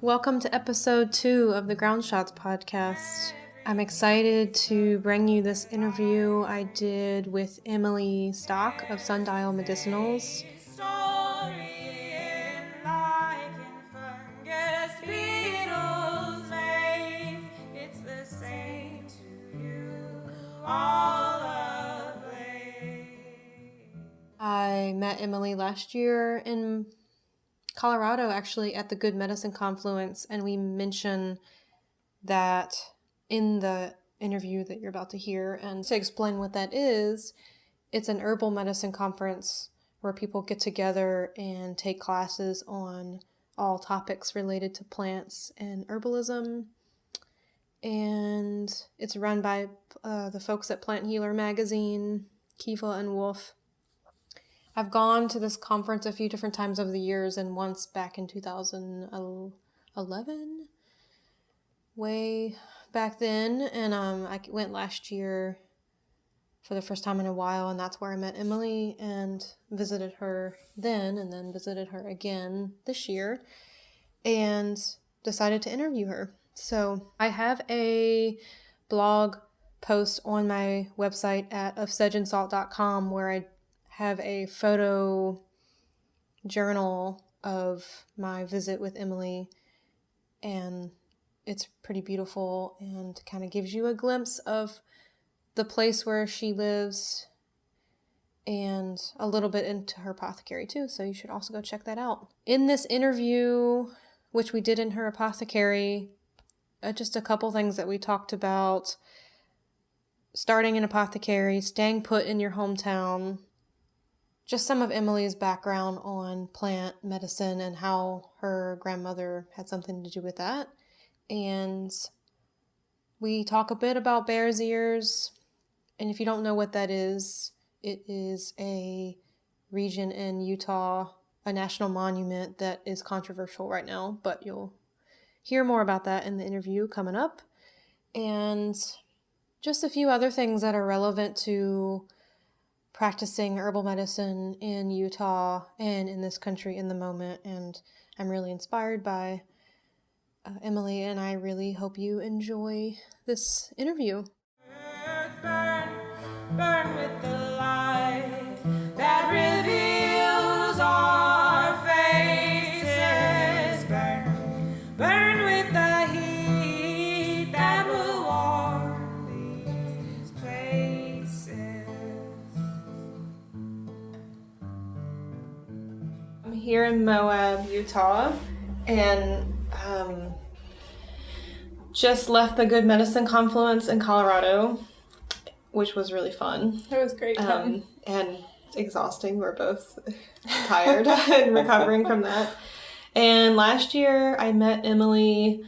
Welcome to episode 2 of the Ground Shots podcast. I'm excited to bring you this interview I did with Emily Stock of Sundial Medicinals. I met Emily last year in Colorado, actually, at the Good Medicine Confluence, and we mention that in the interview that you're about to hear. And to explain what that is, it's an herbal medicine conference where people get together and take classes on all topics related to plants and herbalism. And it's run by the folks at Plant Healer Magazine, Kiva and Wolf. I've gone to this conference a few different times over the years, and once back in 2011, way back then, and I went last year for the first time in a while, and that's where I met Emily and visited her then, and then visited her again this year, and decided to interview her. So I have a blog post on my website at ofsedgeandsalt.com where I have a photo journal of my visit with Emily, and it's pretty beautiful and kind of gives you a glimpse of the place where she lives and a little bit into her apothecary too, so you should also go check that out. In this interview, which we did in her apothecary, just a couple things that we talked about: starting an apothecary, staying put in your hometown, just some of Emily's background on plant medicine and how her grandmother had something to do with that. And we talk a bit about Bears Ears. And if you don't know what that is, it is a region in Utah, a national monument that is controversial right now, but you'll hear more about that in the interview coming up. And just a few other things that are relevant to practicing herbal medicine in Utah and in this country in the moment, and I'm really inspired by Emily, and I really hope you enjoy this interview. Earth burn, burn with the light that reveals our faces. Burn, burn with the heat that will warm these places. I'm here in Moab, Utah, and just left the Good Medicine Confluence in Colorado, which was really fun. It was great fun. And exhausting. We're both tired and recovering from that. And last year I met Emily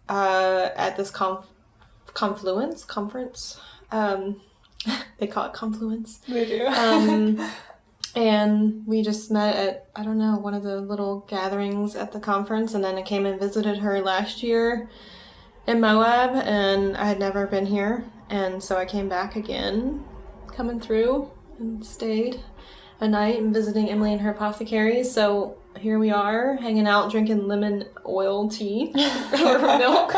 at this conference. They call it Confluence. They do. And we just met at, I don't know, one of the little gatherings at the conference, and then I came and visited her last year in Moab, and I had never been here, and so I came back again, coming through, and stayed a night and visiting Emily and her apothecary. So here we are, hanging out, drinking lemon oil tea or milk.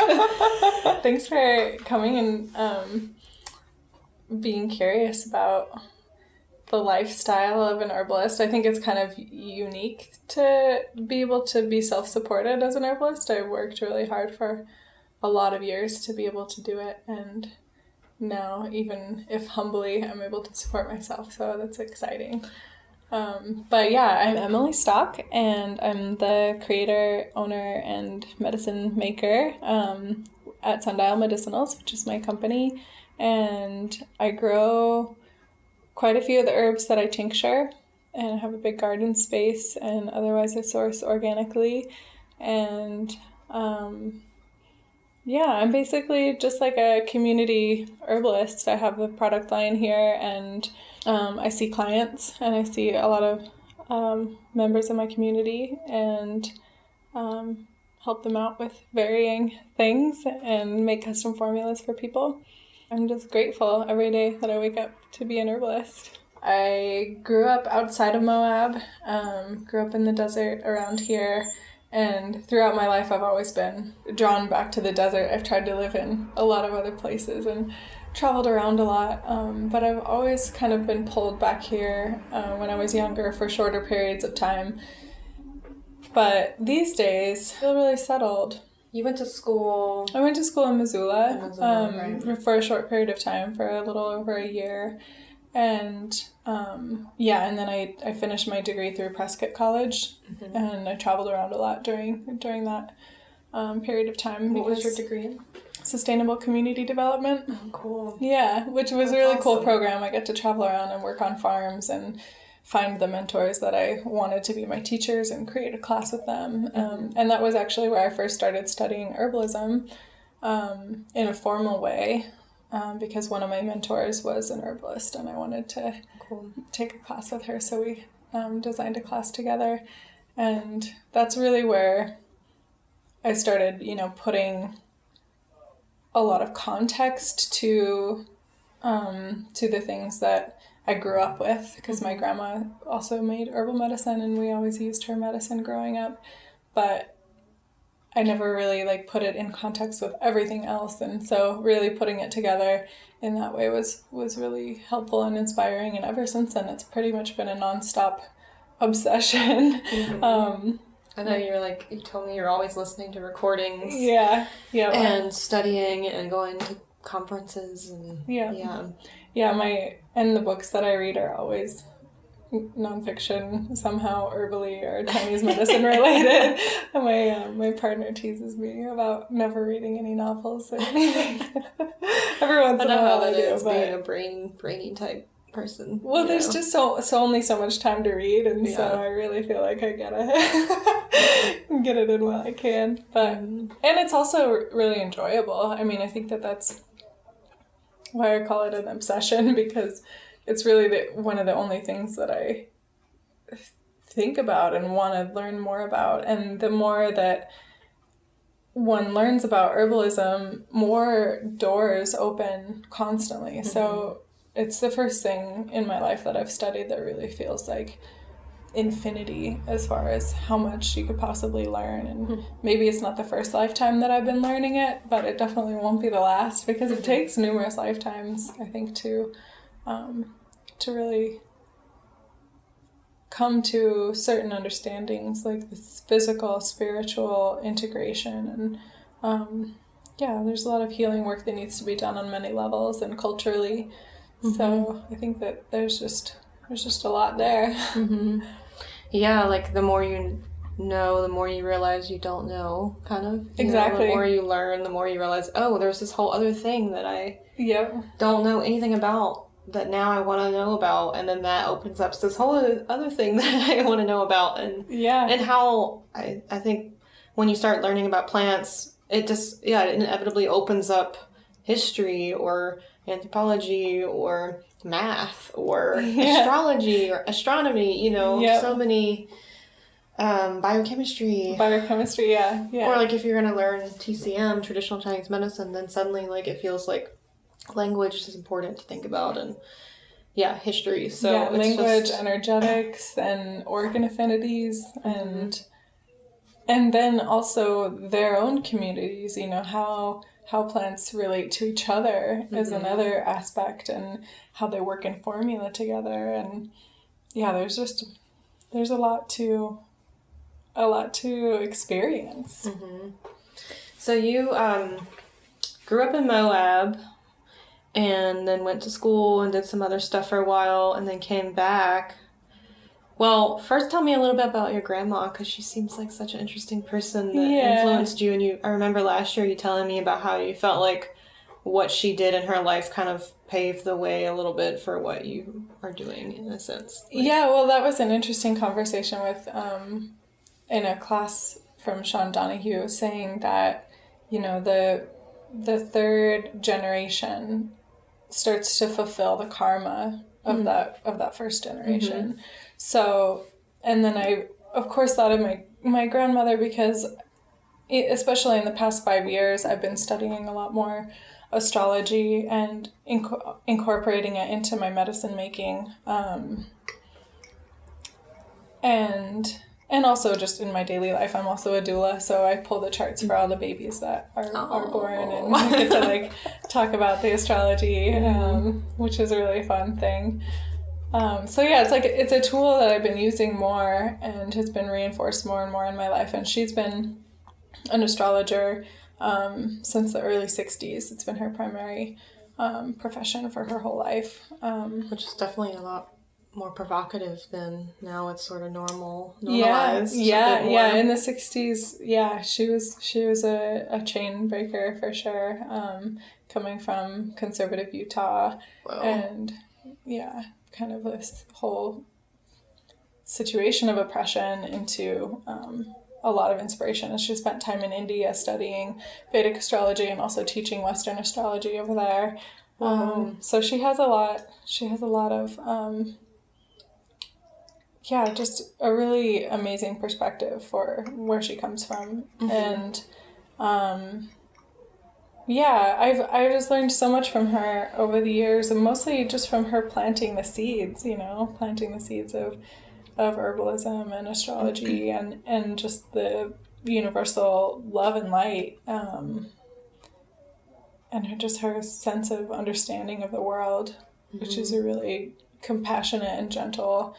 Thanks for coming and being curious about the lifestyle of an herbalist. I think it's kind of unique to be able to be self-supported as an herbalist. I worked really hard for a lot of years to be able to do it, and now, even if humbly, I'm able to support myself, so that's exciting. But yeah, I'm Emily Stock, and I'm the creator, owner, and medicine maker at Sundial Medicinals, which is my company, and I grow quite a few of the herbs that I tincture, and I have a big garden space, and otherwise I source organically, and yeah, I'm basically just like a community herbalist. I have a product line here, and I see clients, and I see a lot of members of my community, and help them out with varying things and make custom formulas for people. I'm just grateful every day that I wake up to be an herbalist. I grew up outside of Moab, grew up in the desert around here, And throughout my life, I've always been drawn back to the desert. I've tried to live in a lot of other places and traveled around a lot, but I've always kind of been pulled back here when I was younger for shorter periods of time. But these days, I feel really settled. You went to school? I went to school in Missoula, right. for a short period of time, for a little over a year. And and then I finished my degree through Prescott College, and I traveled around a lot during that period of time. What was your degree in? Sustainable Community Development. Oh, cool. Yeah, which was a really cool program. I get to travel around and work on farms and find the mentors that I wanted to be my teachers and create a class with them. And that was actually where I first started studying herbalism in a formal way. Because one of my mentors was an herbalist and I wanted to take a class with her. So we designed a class together. And that's really where I started, putting a lot of context to the things that I grew up with. Because my grandma also made herbal medicine and we always used her medicine growing up. But I never really put it in context with everything else, and so really putting it together in that way was really helpful and inspiring. And ever since then, it's pretty much been a nonstop obsession. I know you told me you're always listening to recordings. Yeah. And studying and going to conferences and and the books that I read are always nonfiction, somehow herbally or Chinese medicine related. And my partner teases me about never reading any novels or anything. Every once in a while I do, but being a brainy type person. Well, there's just so only so much time to read, and so I really feel like I gotta get it in while I can. But and it's also really enjoyable. I mean, I think that's why I call it an obsession, because it's really one of the only things that I think about and want to learn more about. And the more that one learns about herbalism, more doors open constantly. So it's the first thing in my life that I've studied that really feels like infinity as far as how much you could possibly learn. And maybe it's not the first lifetime that I've been learning it, but it definitely won't be the last, because it takes numerous lifetimes, I think, to really come to certain understandings, like this physical, spiritual integration. And there's a lot of healing work that needs to be done on many levels and culturally. So I think that there's just a lot there. Yeah, the more you know, the more you realize you don't know, kind of. Exactly. The more you learn, the more you realize, oh, there's this whole other thing that I don't know anything about, that now I want to know about, and then that opens up this whole other thing that I want to know about. And and how I think when you start learning about plants, it just it inevitably opens up history or anthropology or math or astrology or astronomy, so many biochemistry, or if you're going to learn TCM, traditional Chinese medicine, then suddenly it feels like language is important to think about, and history. So language, energetics, and organ affinities, and then also their own communities. How plants relate to each other is another aspect, and how they work in formula together. And there's a lot to experience. So you grew up in Moab, and then went to school and did some other stuff for a while, and then came back. Well, first tell me a little bit about your grandma, because she seems like such an interesting person that influenced you. And I remember last year you telling me about how you felt like what she did in her life kind of paved the way a little bit for what you are doing, in a sense. Well, that was an interesting conversation with in a class from Sean Donahue, saying that the third generation starts to fulfill the karma of that first generation. So, and then I, of course, thought of my grandmother, because especially in the past 5 years, I've been studying a lot more astrology and incorporating it into my medicine making. And And also just in my daily life, I'm also a doula, so I pull the charts for all the babies that are born, and I get to like talk about the astrology, which is a really fun thing. So yeah, it's a tool that I've been using more and has been reinforced more and more in my life. And she's been an astrologer since the early 60s. It's been her primary profession for her whole life. Which is definitely a lot more provocative than now. It's sort of normalized. Yeah. In the 60s, yeah, she was a chain breaker for sure, coming from conservative Utah. Whoa. And yeah, kind of this whole situation of oppression into a lot of inspiration. And she spent time in India studying Vedic astrology and also teaching Western astrology over there. So she has a lot of just a really amazing perspective for where she comes from. And I've just learned so much from her over the years, and mostly just from her planting the seeds of herbalism and astrology and just the universal love and light, and her sense of understanding of the world, which is a really compassionate and gentle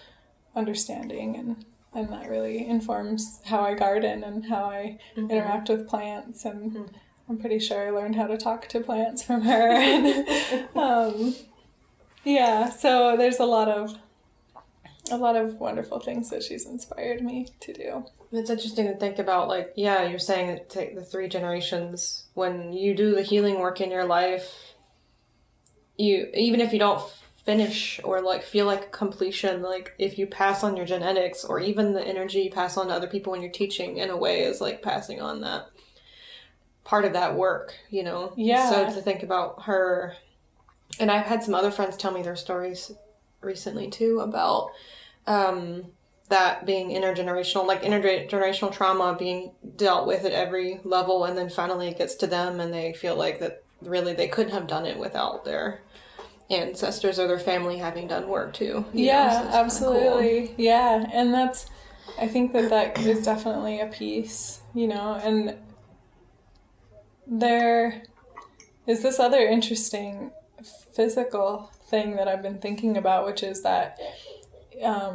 understanding, and that really informs how I garden and how I interact with plants, and I'm pretty sure I learned how to talk to plants from her. And so there's a lot of wonderful things that she's inspired me to do. It's interesting to think about, like, you're saying it take the 3 generations. When you do the healing work in your life, even if you don't finish or like feel like completion, like if you pass on your genetics or even the energy you pass on to other people when you're teaching, in a way is like passing on that part of that work, So to think about her, and I've had some other friends tell me their stories recently too about that being intergenerational trauma being dealt with at every level, and then finally it gets to them and they feel like that really they couldn't have done it without their ancestors or their family having done work too. So absolutely. Cool. Yeah, and I think that is definitely a piece, and there is this other interesting physical thing that I've been thinking about, which is that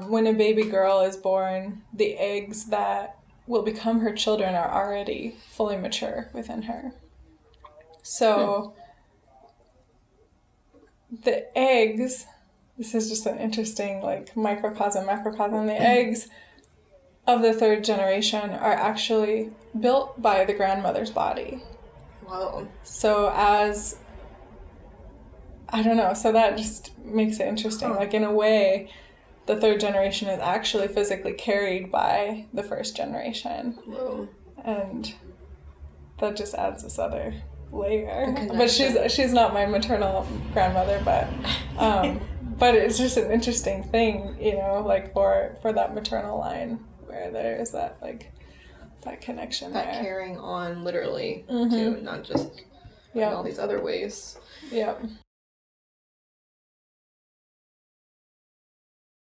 when a baby girl is born, the eggs that will become her children are already fully mature within her. So the eggs, this is just an interesting like microcosm, macrocosm, the eggs of the 3rd generation are actually built by the grandmother's body. Wow. So so that just makes it interesting. Like in a way, the 3rd generation is actually physically carried by the 1st generation. Whoa. And that just adds this other layer. But she's not my maternal grandmother, but it's just an interesting thing, like for that maternal line where there is that like that connection, that there. Carrying on literally too, not just in all these other ways. Yep.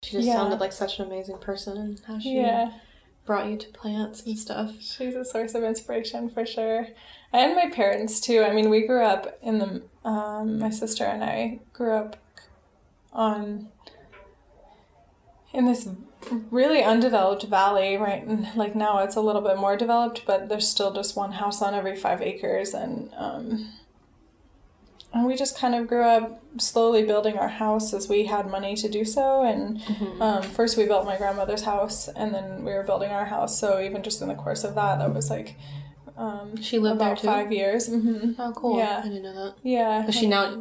She just sounded like such an amazing person, and how she brought you to plants and stuff. She's a source of inspiration for sure. And my parents too. I mean, we grew up in the my sister and I grew up in this really undeveloped valley, right? And like now it's a little bit more developed, but there's still just one house on every 5 acres, and we just kind of grew up slowly building our house as we had money to do so. And first we built my grandmother's house, and then we were building our house. So even just in the course of that was like she lived about there too? 5 years. Oh, cool. Yeah. I didn't know that. Yeah. But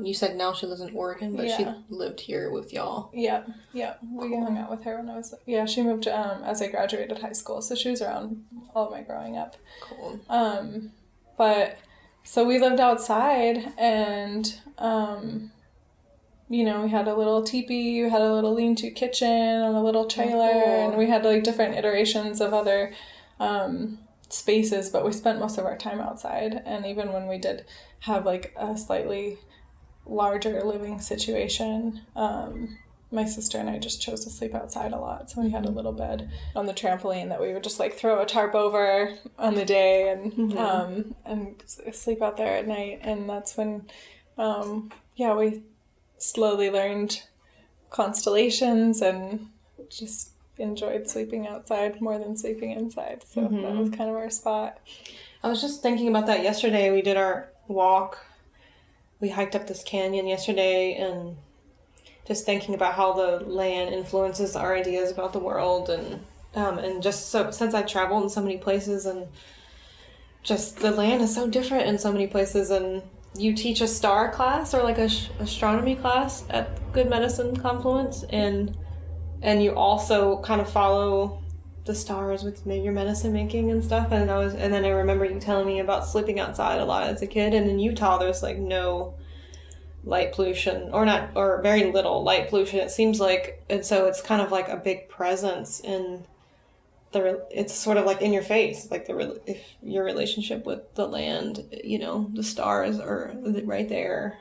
you said now she lives in Oregon, but she lived here with y'all. Yeah. We hung out with her when she moved as I graduated high school. So she was around all of my growing up. Cool. But so we lived outside, and we had a little teepee, we had a little lean-to kitchen and a little trailer, and we had like different iterations of other spaces, but we spent most of our time outside. And even when we did have like a slightly larger living situation, my sister and I just chose to sleep outside a lot. So we had a little bed on the trampoline that we would just like throw a tarp over on the day and sleep out there at night. And that's when, we slowly learned constellations and just enjoyed sleeping outside more than sleeping inside. So that was kind of our spot. I was just thinking about that yesterday. We did our walk. We hiked up this canyon yesterday, and just thinking about how the land influences our ideas about the world, and just so since I traveled in so many places, and just the land is so different in so many places. And you teach a star class or like a astronomy class at Good Medicine Confluence, and you also kind of follow the stars with maybe your medicine making and stuff. And then I remember you telling me about sleeping outside a lot as a kid. And in Utah, there's like no light pollution, or very little light pollution, it seems like. And so it's kind of like a big presence in it's sort of like in your face, like if your relationship with the land, the stars are right there,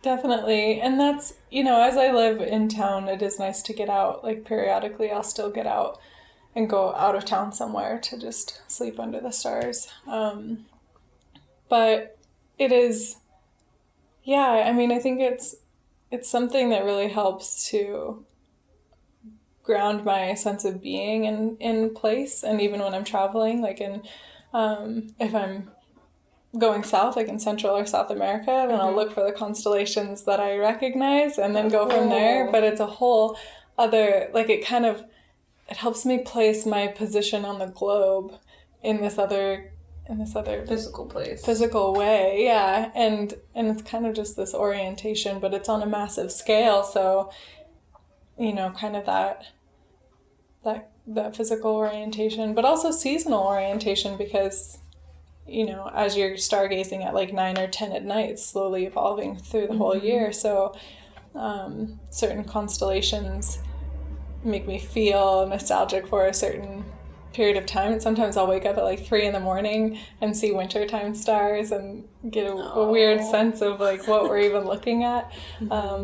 Definitely. And that's, as I live in town, it is nice to get out. Like periodically I'll still get out and go out of town somewhere to just sleep under the stars. But it is, I think it's something that really helps to ground my sense of being in place. And even when I'm traveling, like if I'm going south, like in Central or South America, then I'll look for the constellations that I recognize and then go from there. But it's a whole other, like it helps me place my position on the globe in this other physical way. Yeah. And it's kind of just this orientation, but it's on a massive scale. So, kind of that physical orientation, but also seasonal orientation, because as you're stargazing at like 9 or 10 at night, it's slowly evolving through the whole year. So certain constellations make me feel nostalgic for a certain period of time. And sometimes I'll wake up at like 3 a.m. and see wintertime stars and get a weird sense of like what we're even looking at,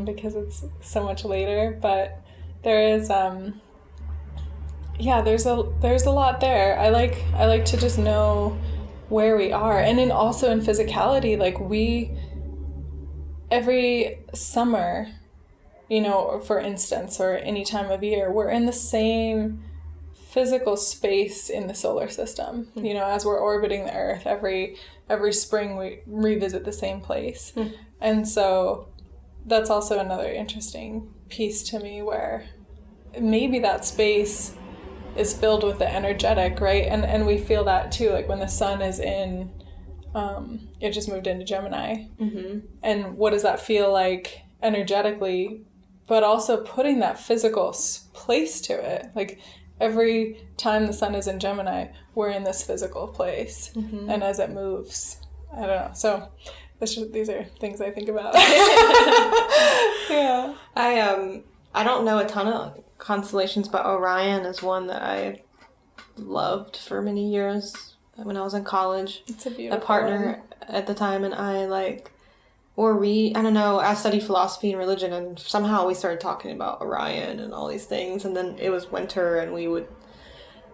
because it's so much later. But there is there's a lot there. I like to just know where we are. And then also in physicality, like every summer, for instance, or any time of year, we're in the same physical space in the solar system. As we're orbiting the Earth, every spring we revisit the same place. And so that's also another interesting piece to me, where maybe that space is filled with the energetic, right? And we feel that too, like when the sun is in, it just moved into Gemini. And what does that feel like energetically, but also putting that physical place to it. Like every time the sun is in Gemini, we're in this physical place. And as it moves, I don't know. So these are things I think about. Yeah. I don't know a ton of constellations, but Orion is one that I loved for many years when I was in college. It's a beautiful partner one. At the time, and I studied philosophy and religion, and somehow we started talking about Orion and all these things, and then it was winter and we would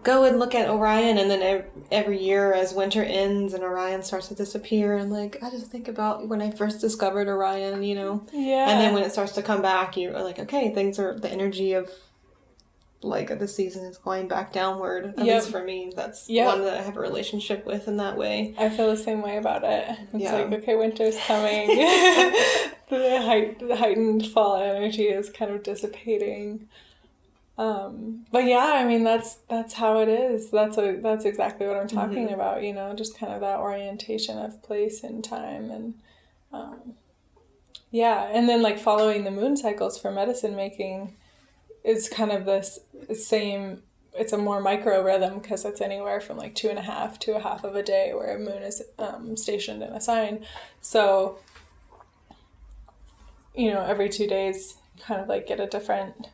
go and look at Orion, and then every year as winter ends and Orion starts to disappear, and like I just think about when I first discovered Orion, Yeah. And then when it starts to come back, you're like, okay, the energy of like the season is going back downward. At least for me, that's one that I have a relationship with in that way. I feel the same way about it. It's like, okay, winter's coming. The heightened fall energy is kind of dissipating. But that's how it is. That's exactly what I'm talking about, just kind of that orientation of place and time. And and then like following the moon cycles for medicine making is kind of this same, it's a more micro rhythm, because it's anywhere from like 2.5 to a half of a day where a moon is stationed in a sign. So, every 2 days kind of like get a different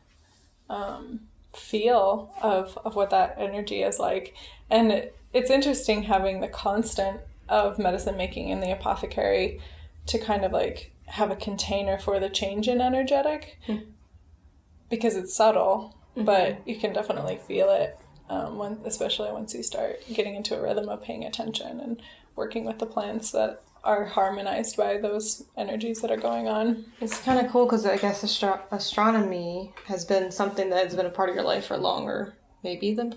feel of what that energy is like. And it's interesting having the constant of medicine making in the apothecary to kind of like have a container for the change in energetic. because it's subtle, but you can definitely feel it, especially once you start getting into a rhythm of paying attention and working with the plants that are harmonized by those energies that are going on. It's kind of cool because I guess astronomy has been something that has been a part of your life for longer, maybe, than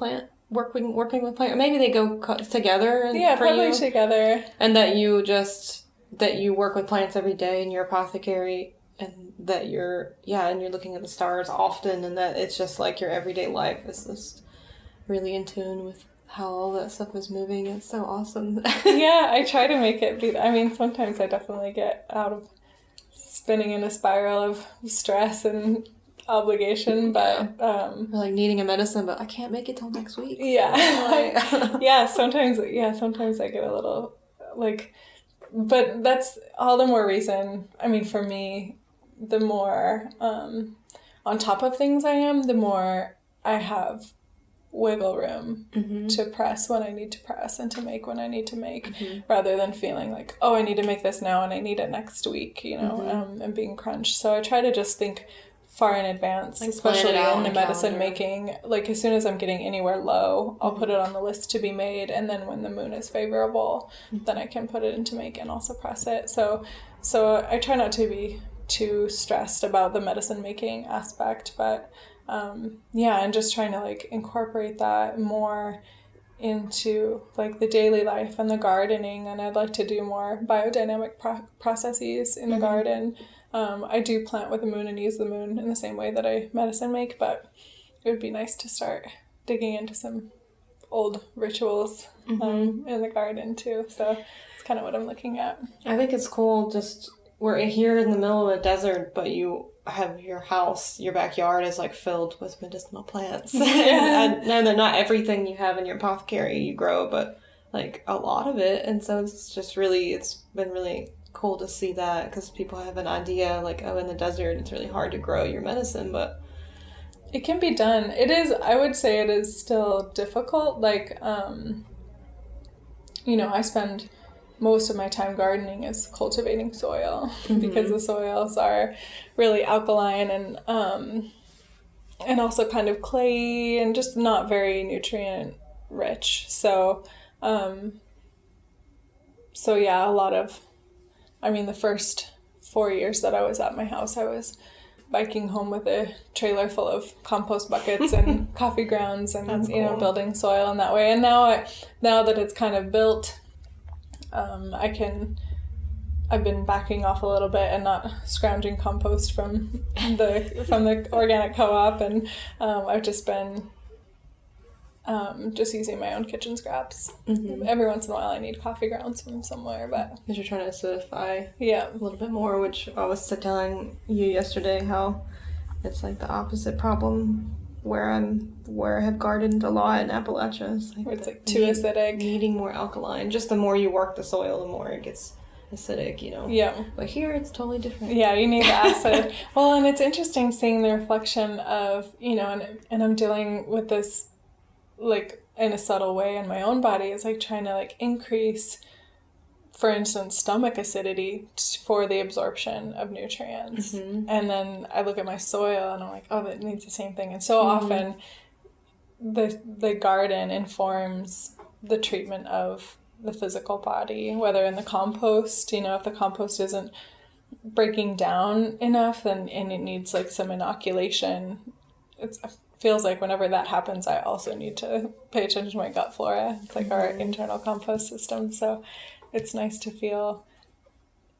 working with plant. Or maybe they go together. Yeah, for probably you, together. and that you work with plants every day in your apothecary, and that you're looking at the stars often, and that it's just like your everyday life is just really in tune with how all that stuff is moving. It's so awesome. Yeah, I try to make it be. I mean, sometimes I definitely get out of spinning in a spiral of stress and obligation, but like needing a medicine, but I can't make it till next week. Yeah, so. Sometimes I get a little like, but that's all the more reason. I mean, for me, the more on top of things I am, the more I have wiggle room to press when I need to press and to make when I need to make, rather than feeling like, oh, I need to make this now and I need it next week, and being crunched. So I try to just think far in advance, like especially in the medicine making. Like as soon as I'm getting anywhere low, I'll put it on the list to be made, and then when the moon is favorable, then I can put it into make and also press it. So I try not to be too stressed about the medicine making aspect, but and just trying to like incorporate that more into like the daily life and the gardening. And I'd like to do more biodynamic processes in the garden. I do plant with the moon and use the moon in the same way that I medicine make, but it would be nice to start digging into some old rituals in the garden too. So it's kind of what I'm looking at. I think it's cool. Just we're here in the middle of a desert, but you have your house, your backyard is like filled with medicinal plants. And I know that not everything you have in your apothecary you grow, but like a lot of it. And so it's been really cool to see that, because people have an idea like, oh, in the desert it's really hard to grow your medicine, but it can be done. It is, I would say it is still difficult. Like, I spend most of my time gardening is cultivating soil because the soils are really alkaline and also kind of clayey and just not very nutrient rich. So a lot of, the first 4 years that I was at my house, I was biking home with a trailer full of compost buckets and coffee grounds and, cool. Building soil in that way. And now that it's kind of built, I've been backing off a little bit and not scrounging compost from the organic co-op, and I've just been just using my own kitchen scraps. Every once in a while I need coffee grounds from somewhere, but because you're trying to acidify a little bit more, which I was telling you yesterday how it's like the opposite problem where I have gardened a lot in Appalachia. It's like too acidic. Needing more alkaline. Just the more you work the soil, the more it gets acidic, Yeah. But here it's totally different. Yeah, you need the acid. Well, and it's interesting seeing the reflection of, and I'm dealing with this like in a subtle way in my own body. It's like trying to like increase, for instance, stomach acidity for the absorption of nutrients. And then I look at my soil and I'm like, oh, that needs the same thing. And so often the garden informs the treatment of the physical body, whether in the compost, if the compost isn't breaking down enough, and it needs like some inoculation. It feels like whenever that happens, I also need to pay attention to my gut flora. It's like our internal compost system. So it's nice to feel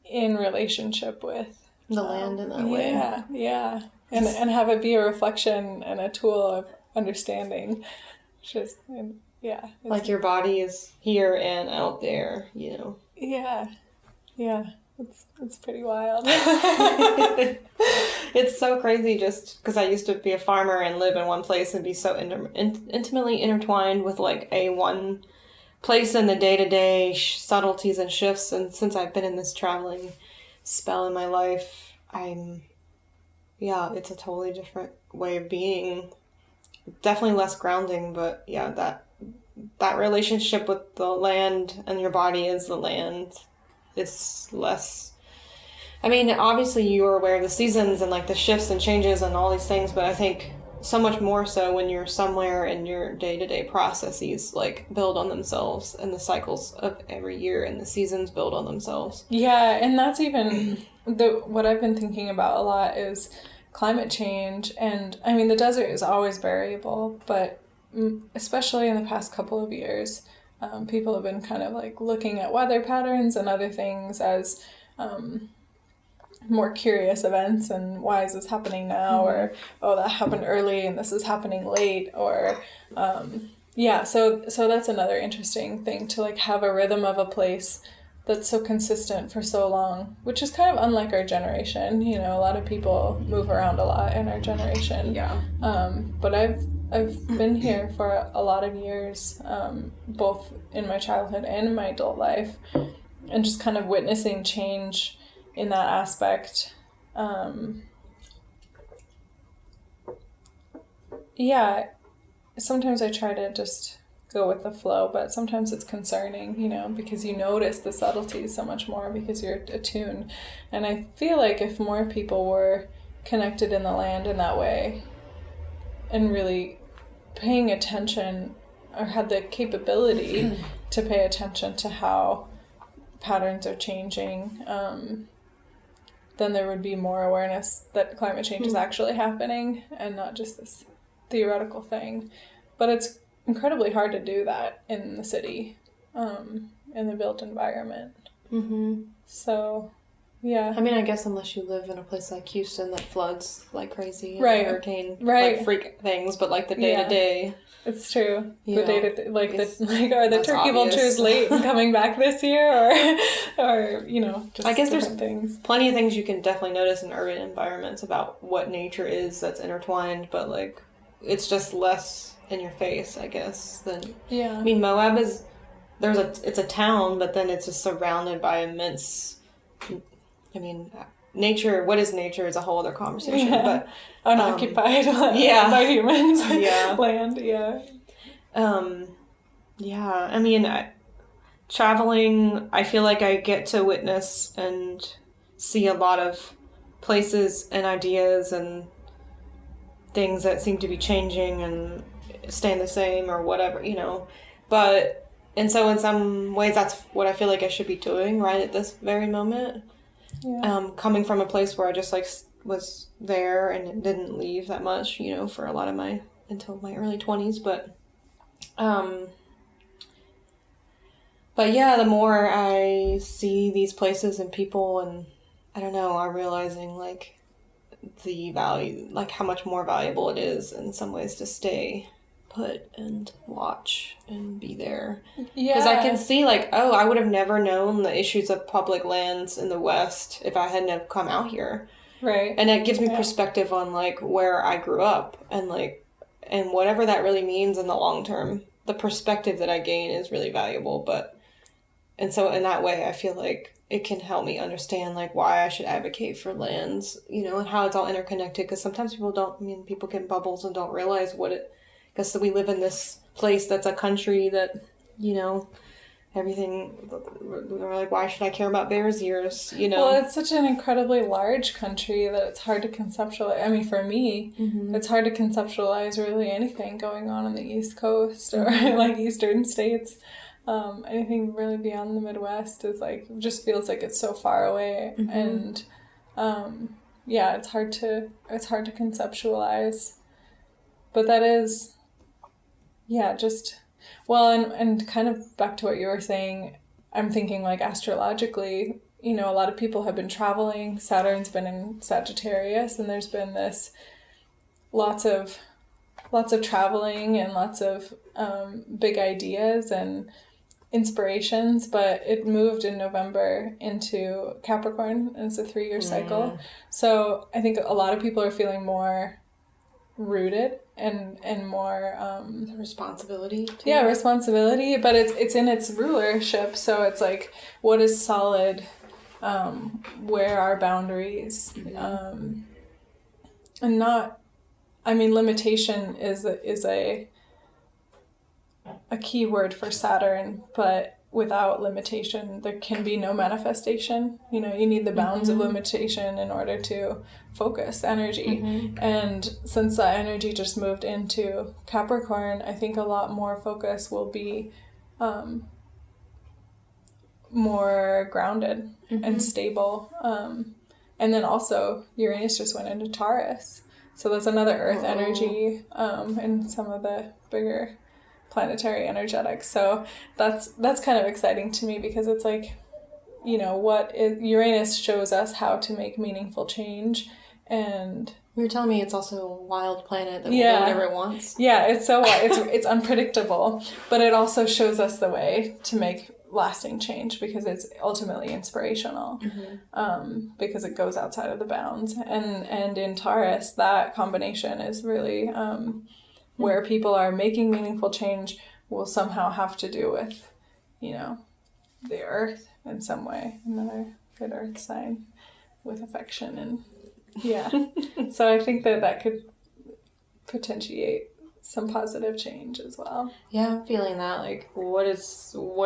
in relationship with the land in that way. Yeah. And have it be a reflection and a tool of understanding. Like your body is here and out there, Yeah. It's pretty wild. It's so crazy just because I used to be a farmer and live in one place and be so intimately intertwined with like a one place in the day-to-day subtleties and shifts. And since I've been in this traveling spell in my life, it's a totally different way of being. Definitely less grounding, but that relationship with the land and your body is the land. It's less I mean, obviously you are aware of the seasons and like the shifts and changes and all these things, but I think so much more so when you're somewhere and your day-to-day processes like build on themselves and the cycles of every year and the seasons build on themselves. Yeah, and that's even what I've been thinking about a lot is climate change. And I mean, the desert is always variable, but especially in the past couple of years, people have been kind of like looking at weather patterns and other things as more curious events, and why is this happening now, or oh, that happened early and this is happening late, or so that's another interesting thing, to like have a rhythm of a place that's so consistent for so long, which is kind of unlike our generation. You know, a lot of people move around a lot in our generation. But I've been here for a lot of years, both in my childhood and in my adult life, and just kind of witnessing change in that aspect. Sometimes I try to just go with the flow, but sometimes it's concerning, you know, because you notice the subtleties so much more because you're attuned. And I feel like if more people were connected in the land in that way and really paying attention, or had the capability to pay attention to how patterns are changing, then there would be more awareness that climate change is actually happening and not just this theoretical thing. But it's incredibly hard to do that in the city, in the built environment. So, yeah. I mean, I guess unless you live in a place like Houston that floods like crazy, and Right. hurricane, Right. like freak things, but like the day-to-day. It's true. You The know, day to like are the that's turkey obvious. vultures late in coming back this year, or you know, just I guess there's things. plenty of things you can definitely notice in urban environments about what nature is that's intertwined, but like it's just less in your face, I guess, than I mean, Moab is it's a town, but then it's just surrounded by immense. I mean, nature. What is nature is a whole other conversation, but unoccupied by humans. Land. I mean, traveling, I feel like I get to witness and see a lot of places and ideas and things that seem to be changing and staying the same or whatever, you know. And so in some ways that's what I feel like I should be doing right at this very moment. Coming from a place where I just like was there and didn't leave that much, you know, for a lot of until my early 20s, but yeah, the more I see these places and people, and I don't know, I'm realizing like the value, like how much more valuable it is in some ways to stay put and watch and be there. Because I can see like, oh, I would have never known the issues of public lands in the West if I hadn't have come out here. Right. And it gives me perspective on like where I grew up and like, and whatever that really means in the long term, the perspective that I gain is really valuable. And so in that way, I feel like it can help me understand like why I should advocate for lands, you know, and how it's all interconnected. Because sometimes people get in bubbles and don't realize because we live in this place that's a country that, you know, everything, we're like, why should I care about bears' ears, you know? Well, it's such an incredibly large country that it's hard to conceptualize. I mean, for me, it's hard to conceptualize really anything going on the East Coast or like Eastern states. Anything really beyond the Midwest is like, just feels like it's so far away. And it's hard to conceptualize. But that is, and kind of back to what you were saying, I'm thinking like astrologically, you know, a lot of people have been traveling. Saturn's been in Sagittarius, and there's been this lots of traveling and lots of big ideas and inspirations, but it moved in November into Capricorn, and it's a 3-year cycle. So I think a lot of people are feeling more rooted and more responsibility too. Responsibility, but it's in its rulership, so it's like, what is solid, where are boundaries, and not, I mean, limitation is a a key word for Saturn, but without limitation, there can be no manifestation. You know, you need the bounds of limitation in order to focus energy. And since that energy just moved into Capricorn, I think a lot more focus will be more grounded and stable. And then also Uranus just went into Taurus. So that's another earth energy in some of the bigger planetary energetics. So that's kind of exciting to me, because it's like, you know, Uranus shows us how to make meaningful change. And you were telling me it's also a wild planet that will do whatever it wants. Yeah, it's so it's unpredictable, but it also shows us the way to make lasting change, because it's ultimately inspirational, because it goes outside of the bounds. And in Taurus, that combination is really where people are making meaningful change will somehow have to do with, you know, the earth in some way. Another good earth sign with affection and so I think that could potentiate some positive change as well. Yeah, I'm feeling that. Like, what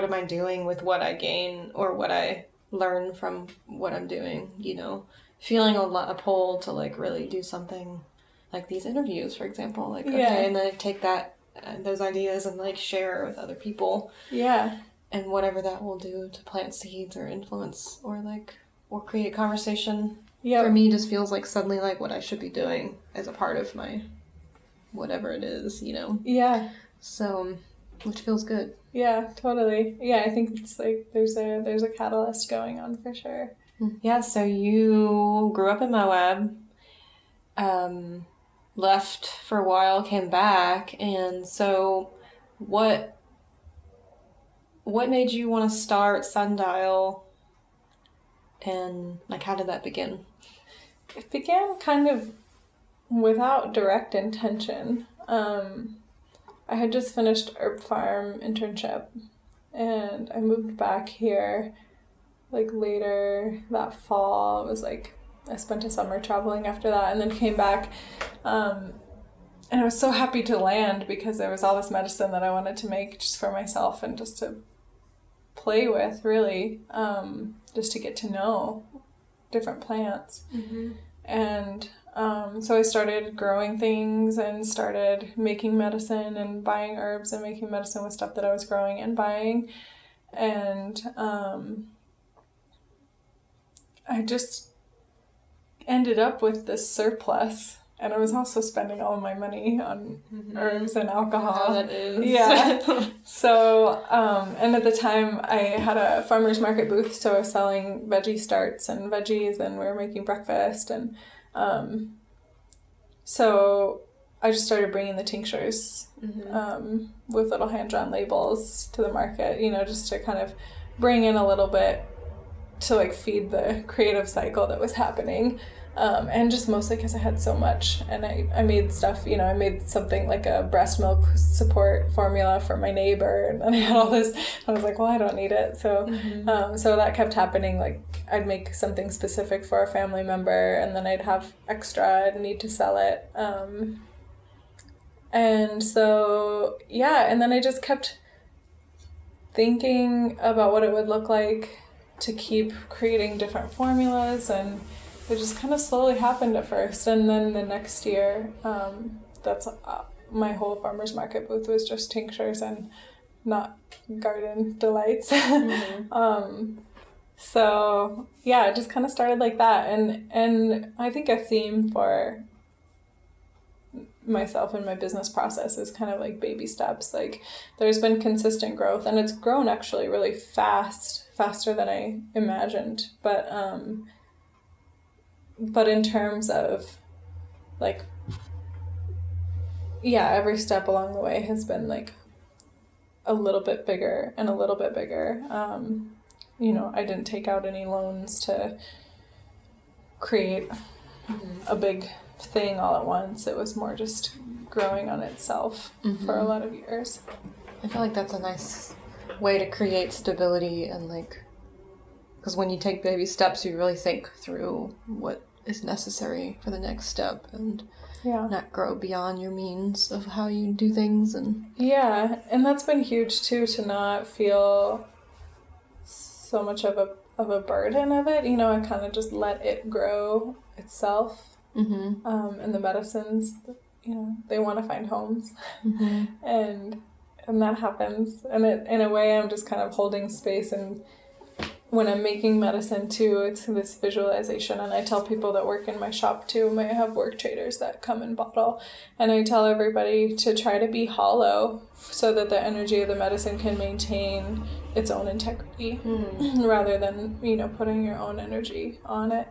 am I doing with what I gain or what I learn from what I'm doing? You know, feeling a pull to like really do something, like these interviews, for example. Like, okay, and then I take those ideas and like share with other people. Yeah. And whatever that will do to plant seeds or influence or create conversation. Yeah. For me, just feels like suddenly like what I should be doing as a part of my whatever it is, you know? Yeah. So, which feels good. Yeah, totally. Yeah, I think it's like there's a catalyst going on for sure. Yeah, so you grew up in Moab, left for a while, came back, and so what made you want to start Sundial, and like how did that begin? It began kind of without direct intention. I had just finished herb farm internship, and I moved back here like later that fall. It was like I spent a summer traveling after that, and then came back, and I was so happy to land, because there was all this medicine that I wanted to make just for myself and just to play with, really, just to get to know different plants. And so I started growing things and started making medicine and buying herbs and making medicine with stuff that I was growing and buying. And I just ended up with this surplus. And I was also spending all of my money on herbs and alcohol. How that is. Yeah. So, and at the time I had a farmer's market booth, so I was selling veggie starts and veggies, and we were making breakfast. And so I just started bringing the tinctures with little hand-drawn labels to the market, you know, just to kind of bring in a little bit to like feed the creative cycle that was happening. And just mostly because I had so much, and I made stuff, you know, I made something like a breast milk support formula for my neighbor, and then I had all this, I was like, well, I don't need it. So, so that kept happening. Like I'd make something specific for a family member, and then I'd have extra, I'd need to sell it. And so, yeah, and then I just kept thinking about what it would look like to keep creating different formulas, and it just kind of slowly happened at first. And then the next year, that's my whole farmer's market booth was just tinctures and not garden delights. So yeah, it just kind of started like that. And I think a theme for myself and my business process is kind of like baby steps. Like there's been consistent growth, and it's grown actually really faster than I imagined. But in terms of like, yeah, every step along the way has been like a little bit bigger and a little bit bigger. You know, I didn't take out any loans to create a big thing all at once. It was more just growing on itself for a lot of years. I feel like that's a nice way to create stability, and like, because when you take baby steps, you really think through what is necessary for the next step. And not grow beyond your means of how you do things. And and that's been huge too, to not feel so much of a burden of it. You know, I kind of just let it grow itself. And the medicines, you know, they want to find homes. and that happens. And in a way, I'm just kind of holding space. And when I'm making medicine too, it's this visualization. And I tell people that work in my shop too, I have work traders that come and bottle, and I tell everybody to try to be hollow so that the energy of the medicine can maintain its own integrity rather than, you know, putting your own energy on it.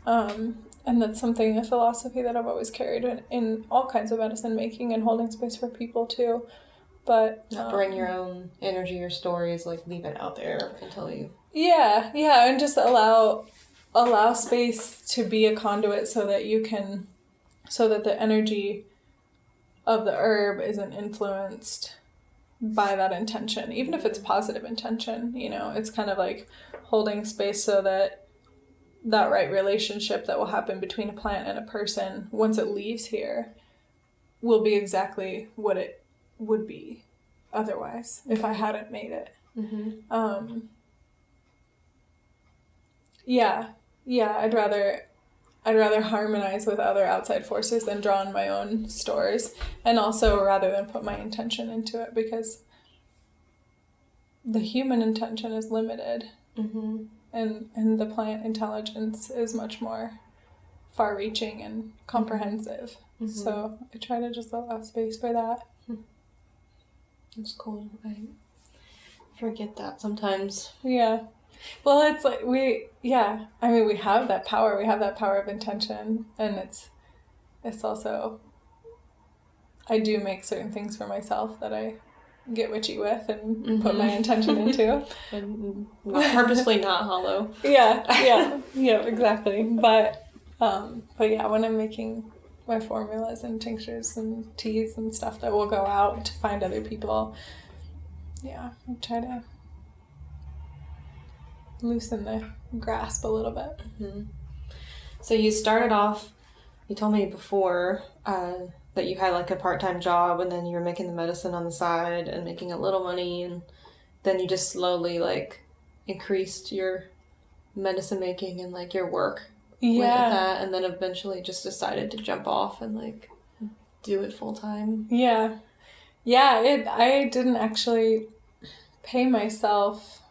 And that's a philosophy that I've always carried in all kinds of medicine making, and holding space for people too. But not bring your own energy or stories, like leave it out there until you. Yeah, and just allow space to be a conduit so that the energy of the herb isn't influenced by that intention, even if it's positive intention. You know, it's kind of like holding space so that right relationship that will happen between a plant and a person, once it leaves here, will be exactly what it would be otherwise if I hadn't made it. I'd rather harmonize with other outside forces than draw on my own stores, and also rather than put my intention into it, because the human intention is limited. And the plant intelligence is much more far-reaching and comprehensive. So I try to just allow space for that. That's cool. I forget that sometimes. Yeah. Well, it's like we have that power. We have that power of intention, and it's also, I do make certain things for myself that I get witchy with and put my intention into. And purposely not hollow. Yeah, exactly. But when I'm making my formulas and tinctures and teas and stuff that will go out to find other people, I try to loosen the grasp a little bit. So you started off, you told me before that you had like a part-time job, and then you were making the medicine on the side and making a little money, and then you just slowly like increased your medicine making and like your work with that, and then eventually just decided to jump off and like do it full-time. I didn't actually pay myself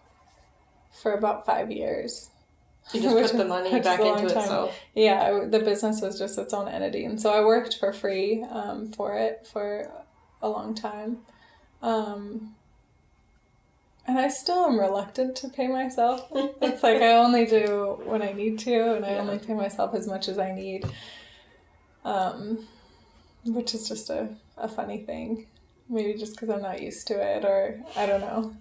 for about 5 years. You just put the money back into it, so... Yeah, the business was just its own entity. And so I worked for free for it for a long time. And I still am reluctant to pay myself. It's like I only do when I need to, and I only pay myself as much as I need. Which is just a funny thing. Maybe just because I'm not used to it, or I don't know.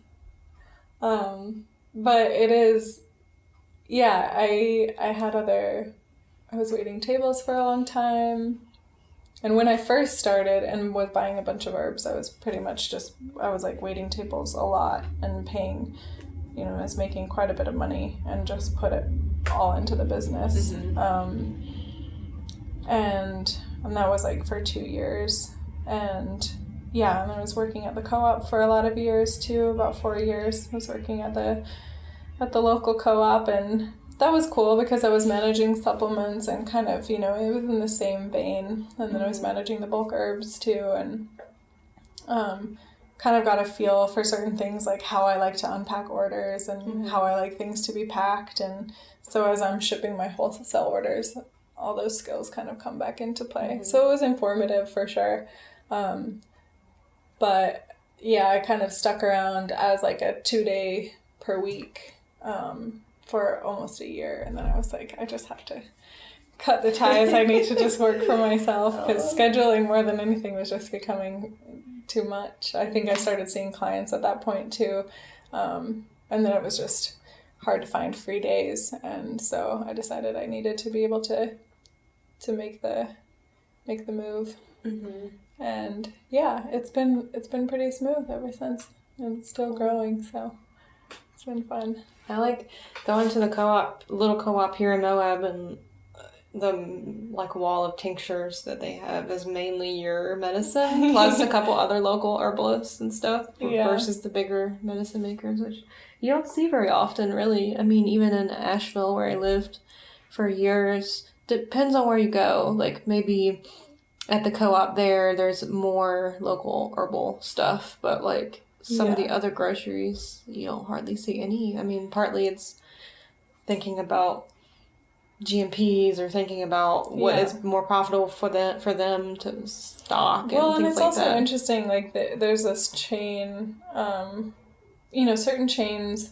But it is... I was waiting tables for a long time. And when I first started and was buying a bunch of herbs, I was pretty much I was like waiting tables a lot and paying, I was making quite a bit of money and just put it all into the business. And that was like for 2 years. And I was working at the co-op for a lot of years too, about 4 years. I was working at the local co-op, and that was cool because I was managing supplements and kind of, it was in the same vein. And then I was managing the bulk herbs too, and kind of got a feel for certain things, like how I like to unpack orders and how I like things to be packed. And so as I'm shipping my wholesale orders, all those skills kind of come back into play. So it was informative for sure. But I kind of stuck around as like a 2-day per week for almost a year, and then I was like, I just have to cut the ties. I need to just work for myself, because scheduling more than anything was just becoming too much. I think I started seeing clients at that point too, and then it was just hard to find free days, and so I decided I needed to be able to make the move. And it's been pretty smooth ever since, and it's still growing, so it's been fun. I like going to the little co-op here in Moab, and the like wall of tinctures that they have is mainly your medicine, plus a couple other local herbalists and stuff, versus the bigger medicine makers, which you don't see very often, really. I mean, even in Asheville, where I lived for years, depends on where you go. Like, maybe at the co-op there's more local herbal stuff, but like some of the other groceries, you don't hardly see any. I mean, partly it's thinking about GMPs or thinking about what is more profitable for them to stock and things like that. Well, and it's also interesting, like, there's this chain, certain chains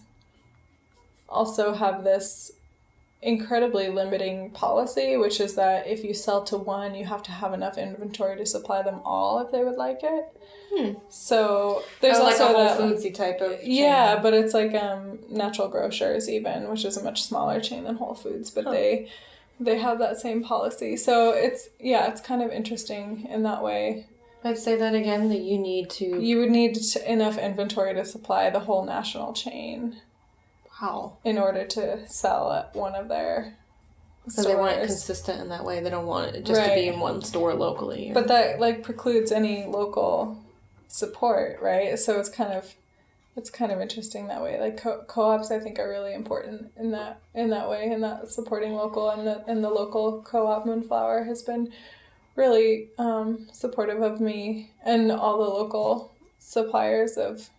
also have this incredibly limiting policy, which is that if you sell to one, you have to have enough inventory to supply them all if they would like it. So there's also like a Whole Foodsy type of chain. Yeah, but it's like Natural Grocers even, which is a much smaller chain than Whole Foods, but they have that same policy. So it's kind of interesting in that way. I'd say that again, that you would need enough inventory to supply the whole national chain. Wow. In order to sell at one of their stores. They want it consistent in that way. They don't want it just to be in one store locally. But that like precludes any local support, right? So it's kind of interesting that way. Like co-ops, I think, are really important in that way, and that supporting local, and the local co-op Moonflower has been really supportive of me and all the local suppliers of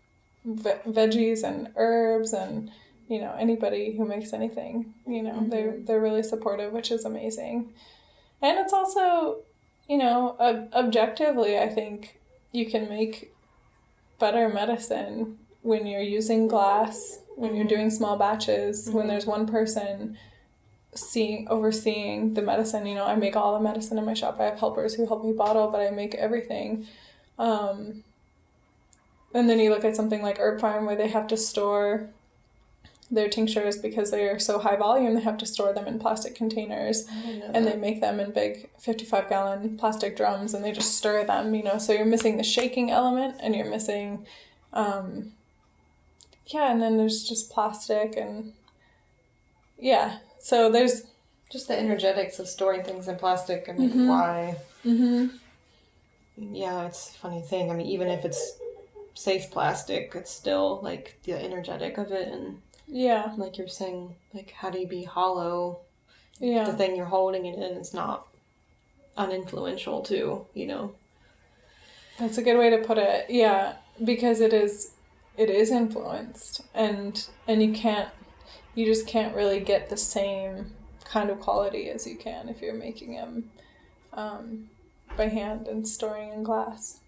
veggies and herbs and anybody who makes anything. They're really supportive, which is amazing. And it's also objectively, I think you can make better medicine when you're using glass, when you're doing small batches, when there's one person overseeing the medicine. I make all the medicine in my shop. I have helpers who help me bottle, but I make everything. And then you look at something like Herb Farm, where they have to store their tinctures because they are so high volume. They have to store them in plastic containers, and they make them in big 55-gallon plastic drums, and they just stir them. So you're missing the shaking element, and you're missing, and then there's just plastic, and so there's just the energetics of storing things in plastic. I mean, why? Yeah, it's a funny thing. I mean, even if it's safe plastic, it's still like the energetic of it, and like you're saying, like, how do you be hollow? The thing you're holding it in is not uninfluential too, That's a good way to put it. Yeah, because it is influenced, and you just can't really get the same kind of quality as you can if you're making them by hand and storing in glass.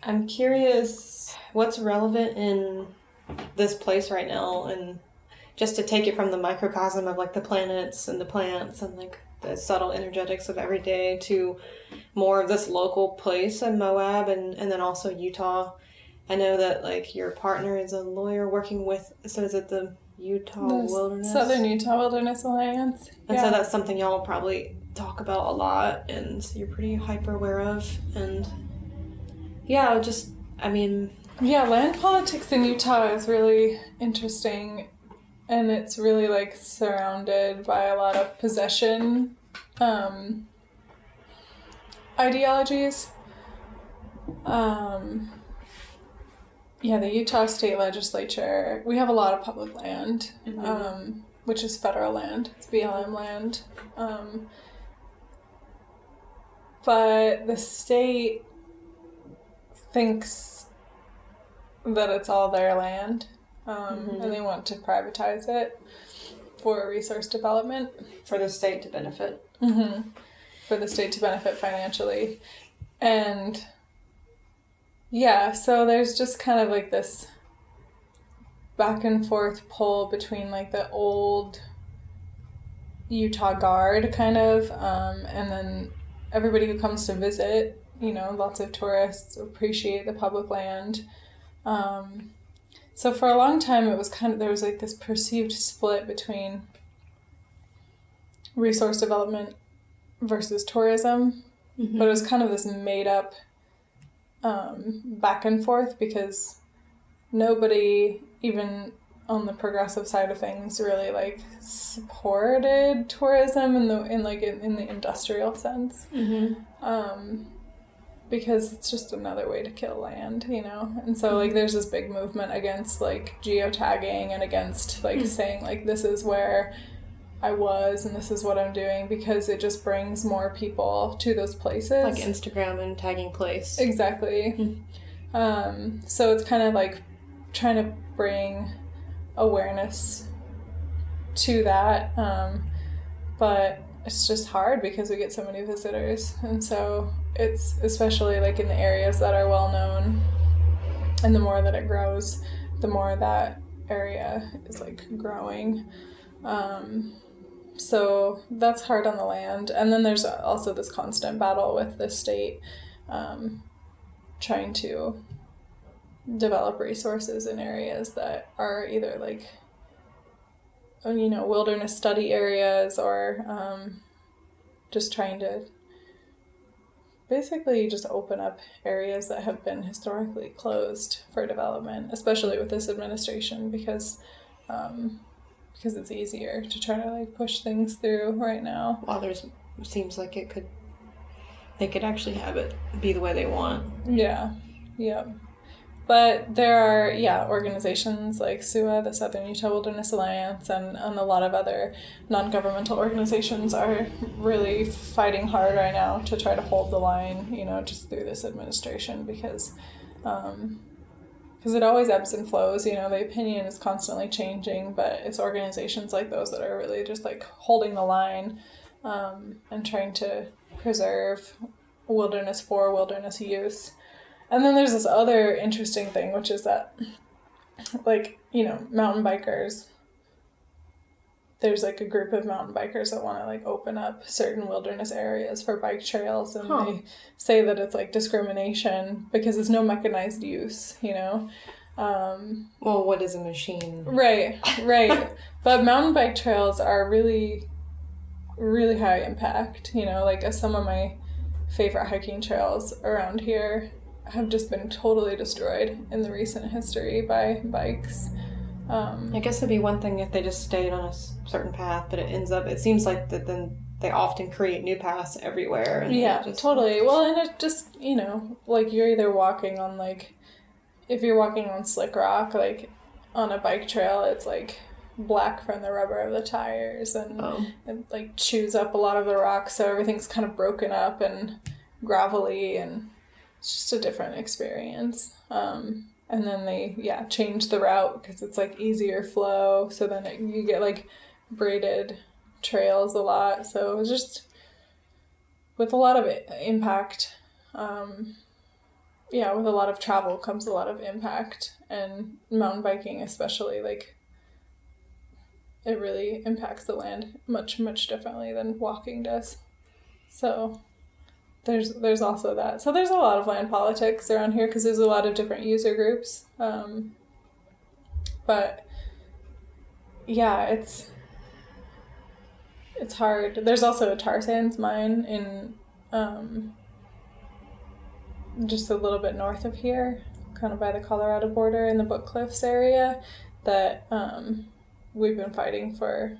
I'm curious what's relevant in this place right now, and just to take it from the microcosm of like the planets and the plants and like the subtle energetics of every day to more of this local place in Moab and then also Utah. I know that like your partner is a lawyer working with, so is it the Wilderness? Southern Utah Wilderness Alliance. And so that's something y'all probably talk about a lot, and you're pretty hyper aware of. And land politics in Utah is really interesting, and it's really like surrounded by a lot of possession ideologies. The Utah State Legislature, we have a lot of public land, which is federal land. It's BLM land. But the state thinks that it's all their land, and they want to privatize it for resource development. For the state to benefit. For the state to benefit financially. And so there's just kind of like this back and forth pull between like the old Utah Guard kind of, and then everybody who comes to visit, lots of tourists appreciate the public land. So for a long time it was there was like this perceived split between resource development versus tourism, but it was kind of this made up back and forth, because nobody, even on the progressive side of things, really like supported tourism in the industrial sense. Because it's just another way to kill land, you know? And so, like, there's this big movement against, like, geotagging and against, like, saying, like, this is where I was and this is what I'm doing, because it just brings more people to those places. Like Instagram and tagging place. Exactly. So it's kind of, like, trying to bring awareness to that. But it's just hard because we get so many visitors. And so it's especially like in the areas that are well known, and the more that it grows, the more that area is like growing. So that's hard on the land. And then there's also this constant battle with the state trying to develop resources in areas that are either like, you know, wilderness study areas, or just trying to basically just open up areas that have been historically closed for development, especially with this administration, because it's easier to try to like push things through right now. While seems like they could actually have it be the way they want. Yeah. But there are, organizations like SUA, the Southern Utah Wilderness Alliance, and a lot of other non-governmental organizations are really fighting hard right now to try to hold the line, you know, just through this administration, because it always ebbs and flows, you know, the opinion is constantly changing, but it's organizations like those that are really just like holding the line and trying to preserve wilderness for wilderness use. And then there's this other interesting thing, which is that, like, you know, mountain bikers, there's, like, a group of mountain bikers that want to, like, open up certain wilderness areas for bike trails, and they say that it's, like, discrimination because it's no mechanized use, you know? Well, what is a machine? Right. But mountain bike trails are really, really high impact, you know? Like, some of my favorite hiking trails around here have just been totally destroyed in the recent history by bikes. I guess it'd be one thing if they just stayed on a certain path, but it seems like that then they often create new paths everywhere. And totally. Well, and it just, you know, like you're either walking on like, if you're walking on slick rock, like on a bike trail, it's like black from the rubber of the tires, and it like chews up a lot of the rocks, so everything's kind of broken up and gravelly, and it's just a different experience. And then they, change the route because it's like easier flow. So then you get like braided trails a lot. So it's just with a lot of impact. With a lot of travel comes a lot of impact, and mountain biking especially, like it really impacts the land much, much differently than walking does. So there's also that. So there's a lot of land politics around here because there's a lot of different user groups. But yeah, it's hard. There's also a tar sands mine in just a little bit north of here, kind of by the Colorado border in the Book Cliffs area, that we've been fighting for.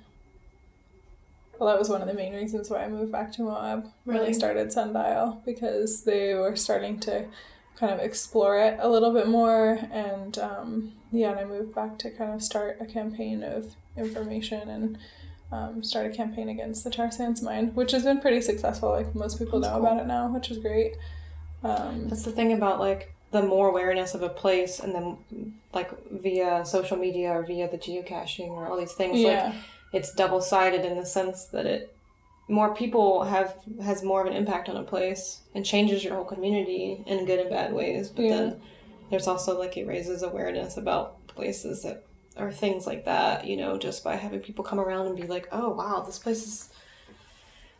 Well, that was one of the main reasons why I moved back to Moab when I started Sundial, because they were starting to kind of explore it a little bit more. And and I moved back to kind of start a campaign of information and start a campaign against the tar sands mine, which has been pretty successful. Like most people know about it now, which is great. That's the thing about like the more awareness of a place, and then like via social media or via the geocaching or all these things, like it's double-sided in the sense that more people has more of an impact on a place and changes your whole community in good and bad ways. But then there's also like it raises awareness about places that are things like that, you know, just by having people come around and be like, oh wow, this place is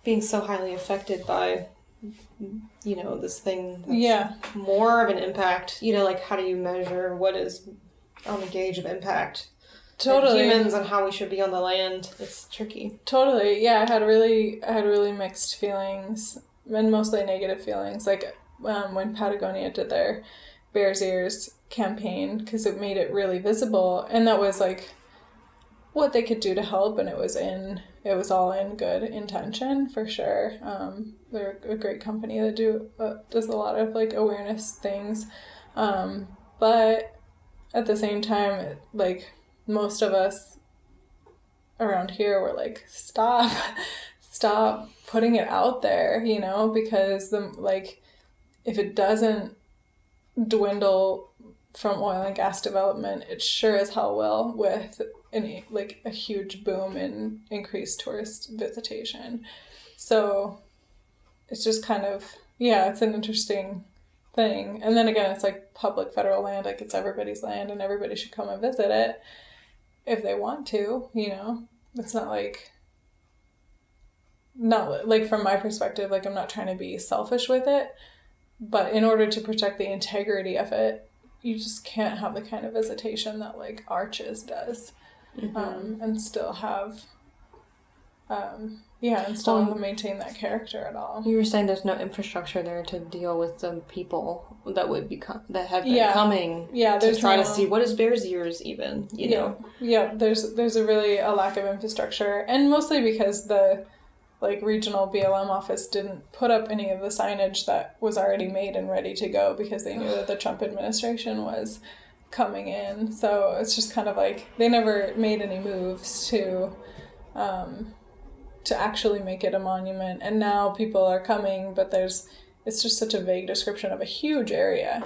being so highly affected by, you know, this thing that's more of an impact. You know, like how do you measure what is on the gauge of impact? Totally. Humans and how we should be on the land. It's tricky. Totally. Yeah, I had really mixed feelings, and mostly negative feelings. Like when Patagonia did their Bears Ears campaign, because it made it really visible, and that was like what they could do to help, and it was all in good intention for sure. They're a great company that does a lot of like awareness things, but at the same time, like most of us around here were like, stop putting it out there, because if it doesn't dwindle from oil and gas development, it sure as hell will with a huge boom in increased tourist visitation. So it's just kind of, it's an interesting thing. And then again, it's like public federal land, like it's everybody's land and everybody should come and visit it if they want to, It's not from my perspective, like I'm not trying to be selfish with it, but in order to protect the integrity of it, you just can't have the kind of visitation that like Arches does, and still have, maintain that character at all. You were saying there's no infrastructure there to deal with the people that would that have been coming to try to see what is Bears Ears even, know? Yeah, there's a lack of infrastructure, and mostly because the regional BLM office didn't put up any of the signage that was already made and ready to go because they knew that the Trump administration was coming in. So it's just kind of like they never made any moves to actually make it a monument. And now people are coming, but it's just such a vague description of a huge area.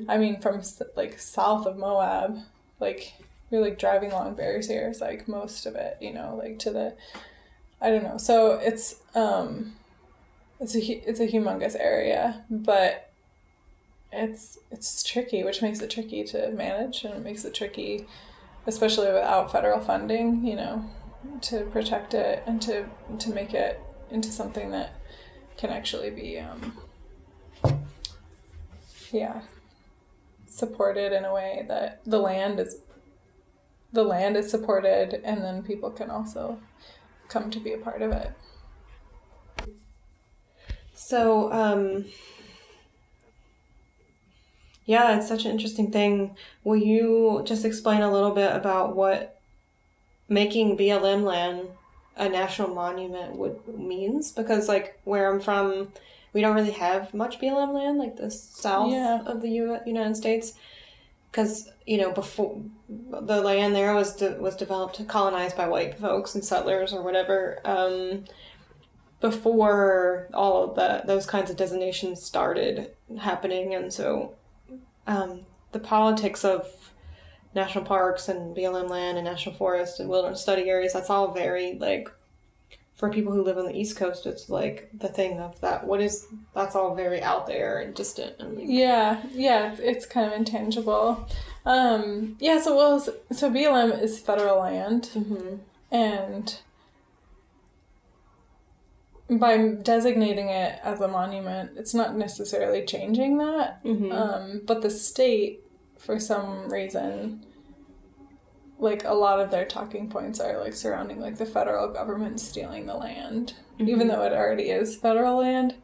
I mean, from south of Moab, you're driving along Bears Ears, most of it, to the, I don't know. So it's a humongous area, but it's tricky, which makes it tricky to manage, and it makes it tricky, especially without federal funding, to protect it and to make it into something that can actually be supported in a way that the land is supported, and then people can also come to be a part of it. So, it's such an interesting thing. Will you just explain a little bit about what making BLM land a national monument means? Because, where I'm from, we don't really have much BLM land, the south of the United States. Because, before the land there was developed, colonized by white folks and settlers or whatever, before all of those kinds of designations started happening. And so the politics of national parks and BLM land and national forests and wilderness study areas, that's all very, for people who live on the East Coast, it's the thing of that's all very out there and distant. And it's kind of intangible. So BLM is federal land, and by designating it as a monument, it's not necessarily changing that, but the state, for some reason, a lot of their talking points are surrounding the federal government stealing the land, even though it already is federal land.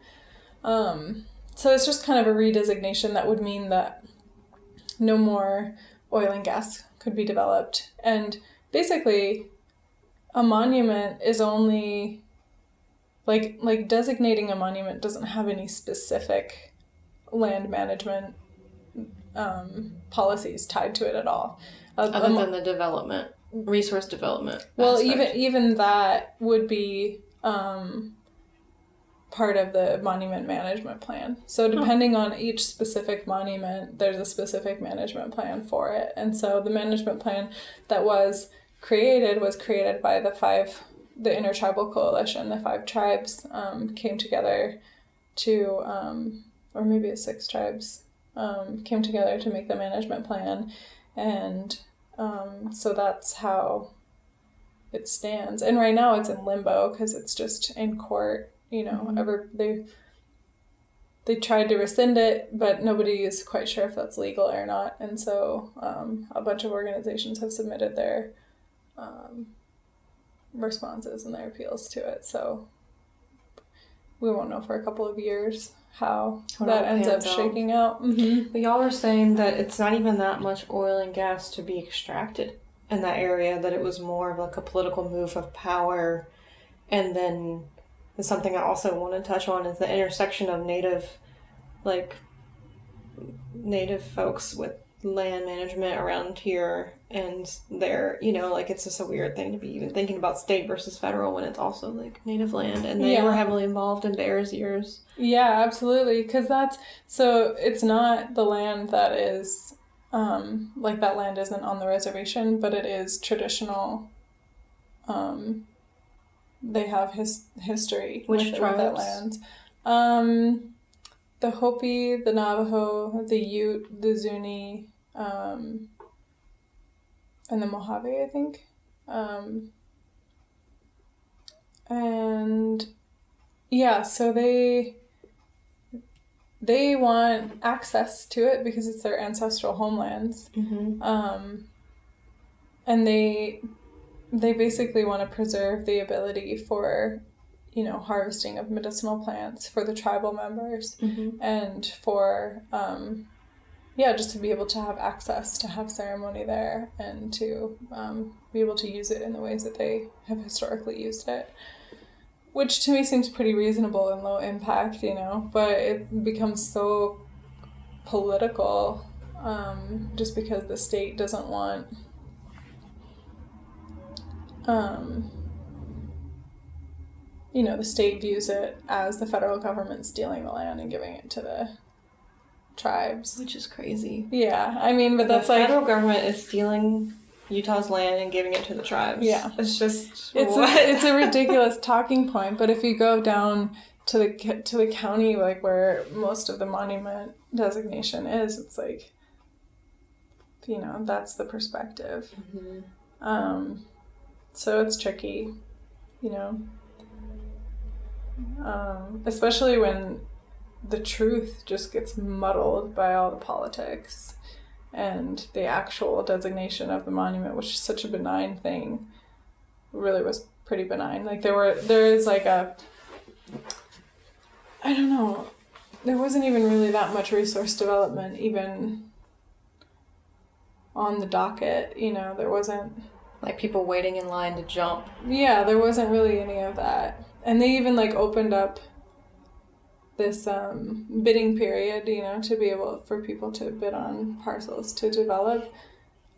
So it's just kind of a redesignation that would mean that no more oil and gas could be developed. And basically, a monument is only designating a monument doesn't have any specific land management policies tied to it at all. Other than the resource development. Well, even that would be part of the monument management plan. So depending on each specific monument, there's a specific management plan for it. And so the management plan that was created by the Intertribal Coalition. The 5 tribes came together to, or maybe it's 6 tribes, came together to make the management plan. And so that's how it stands. And right now it's in limbo because it's just in court. They tried to rescind it, but nobody is quite sure if that's legal or not. And so a bunch of organizations have submitted their responses and their appeals to it. So we won't know for a couple of years how that ends up shaking out. But y'all are saying that it's not even that much oil and gas to be extracted. in that area, that it was more of like a political move of power. And then something I also want to touch on is the intersection of native folks with land management around here, and their, like, it's just a weird thing to be even thinking about state versus federal when it's also like native land, and they were heavily involved in Bears Ears. Yeah, absolutely, because it's not the land that is like, that land isn't on the reservation, but it is traditional. They have history with that land. The Hopi, the Navajo, the Ute, the Zuni, and the Mojave, I think. And yeah, so they want access to it because it's their ancestral homelands. Mm-hmm. And they basically want to preserve the ability for, harvesting of medicinal plants for the tribal members, mm-hmm. and for, just to be able to have access, to have ceremony there, and to be able to use it in the ways that they have historically used it. Which to me seems pretty reasonable and low impact, but it becomes so political just because the state doesn't want the state views it as the federal government stealing the land and giving it to the tribes. Which is crazy. Yeah, I mean, but that's the federal government is stealing Utah's land and giving it to the tribes. Yeah. It's just... It's a ridiculous talking point, but if you go down to the county, like, where most of the monument designation is, it's like, that's the perspective. Mm-hmm. So it's tricky, especially when the truth just gets muddled by all the politics, and the actual designation of the monument, which is such a benign thing, really was pretty benign. Like, there is like I don't know, there wasn't even really that much resource development even on the docket, there wasn't... Like, people waiting in line to jump. Yeah, there wasn't really any of that. And they even, like, opened up this bidding period, to be able for people to bid on parcels to develop.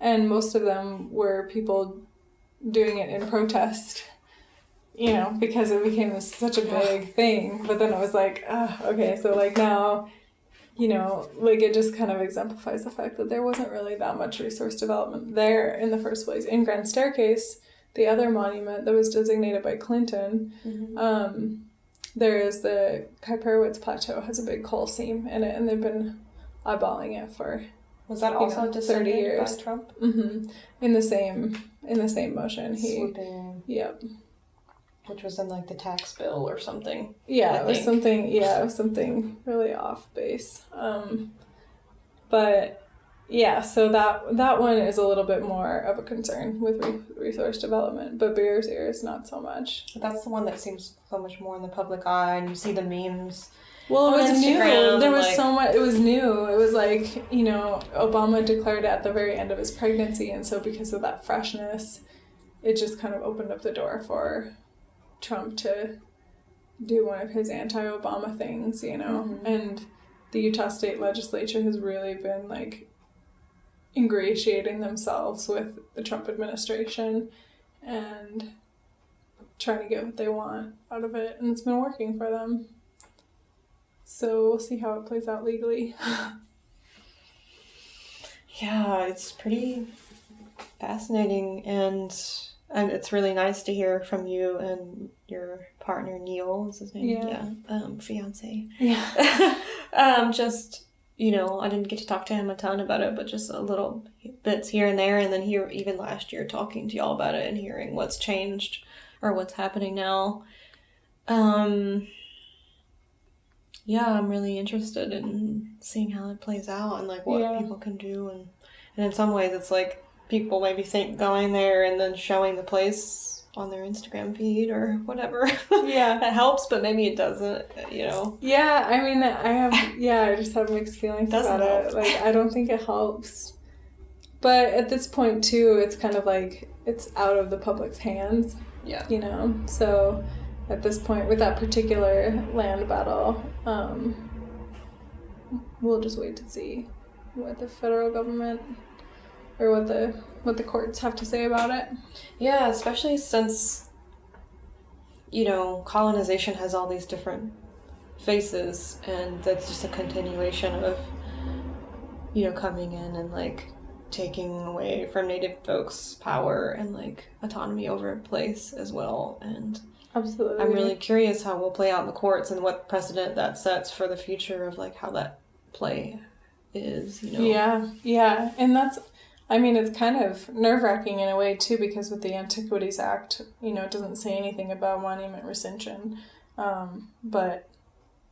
And most of them were people doing it in protest, because it became such a big thing. But then it was like, okay, so, like, now... like, it just kind of exemplifies the fact that there wasn't really that much resource development there in the first place. In Grand Staircase, the other monument that was designated by Clinton, mm-hmm. There is the Kuiperowitz Plateau, has a big coal seam in it, and they've been eyeballing it for... Was that also 30 years by Trump? Mm-hmm. In the same motion. Swooping. Yep. Which was in, like, the tax bill or something. Yeah, it was something really off base. But yeah, so that one is a little bit more of a concern with resource development, but Bears Ears not so much. That's the one that seems so much more in the public eye, and you see the memes. Well, it was Instagram, new. There was like... so much. It was new. It was like, Obama declared it at the very end of his pregnancy, and so because of that freshness, it just kind of opened up the door for Trump to do one of his anti-Obama things, Mm-hmm. And the Utah State Legislature has really been, like, ingratiating themselves with the Trump administration and trying to get what they want out of it, and it's been working for them. So we'll see how it plays out legally. Yeah, it's pretty fascinating, and it's really nice to hear from you and your partner, Neil, is his name? Yeah. Fiance. Yeah. Just, I didn't get to talk to him a ton about it, but just a little bits here and there, and then here, even last year, talking to y'all about it and hearing what's changed or what's happening now. Yeah, I'm really interested in seeing how it plays out and, like, what people can do, and in some ways it's like people maybe think going there and then showing the place on their Instagram feed or whatever. Yeah. That helps, but maybe it doesn't, Yeah, I mean, I just have mixed feelings about help. it. Like, I don't think it helps. But at this point, too, it's kind of like it's out of the public's hands. Yeah. You know? So at this point, with that particular land battle, we'll just wait to see what the federal government or what the courts have to say about it. Yeah, especially since, you know, colonization has all these different faces, and that's just a continuation of, you know, coming in and like taking away from Native folks power and like autonomy over a place as well. And absolutely, I'm really curious how we'll play out in the courts and what precedent that sets for the future of like how that play is, you know. Yeah, and that's, I mean, it's kind of nerve-wracking in a way too, because with the Antiquities Act, you know, it doesn't say anything about monument rescission, but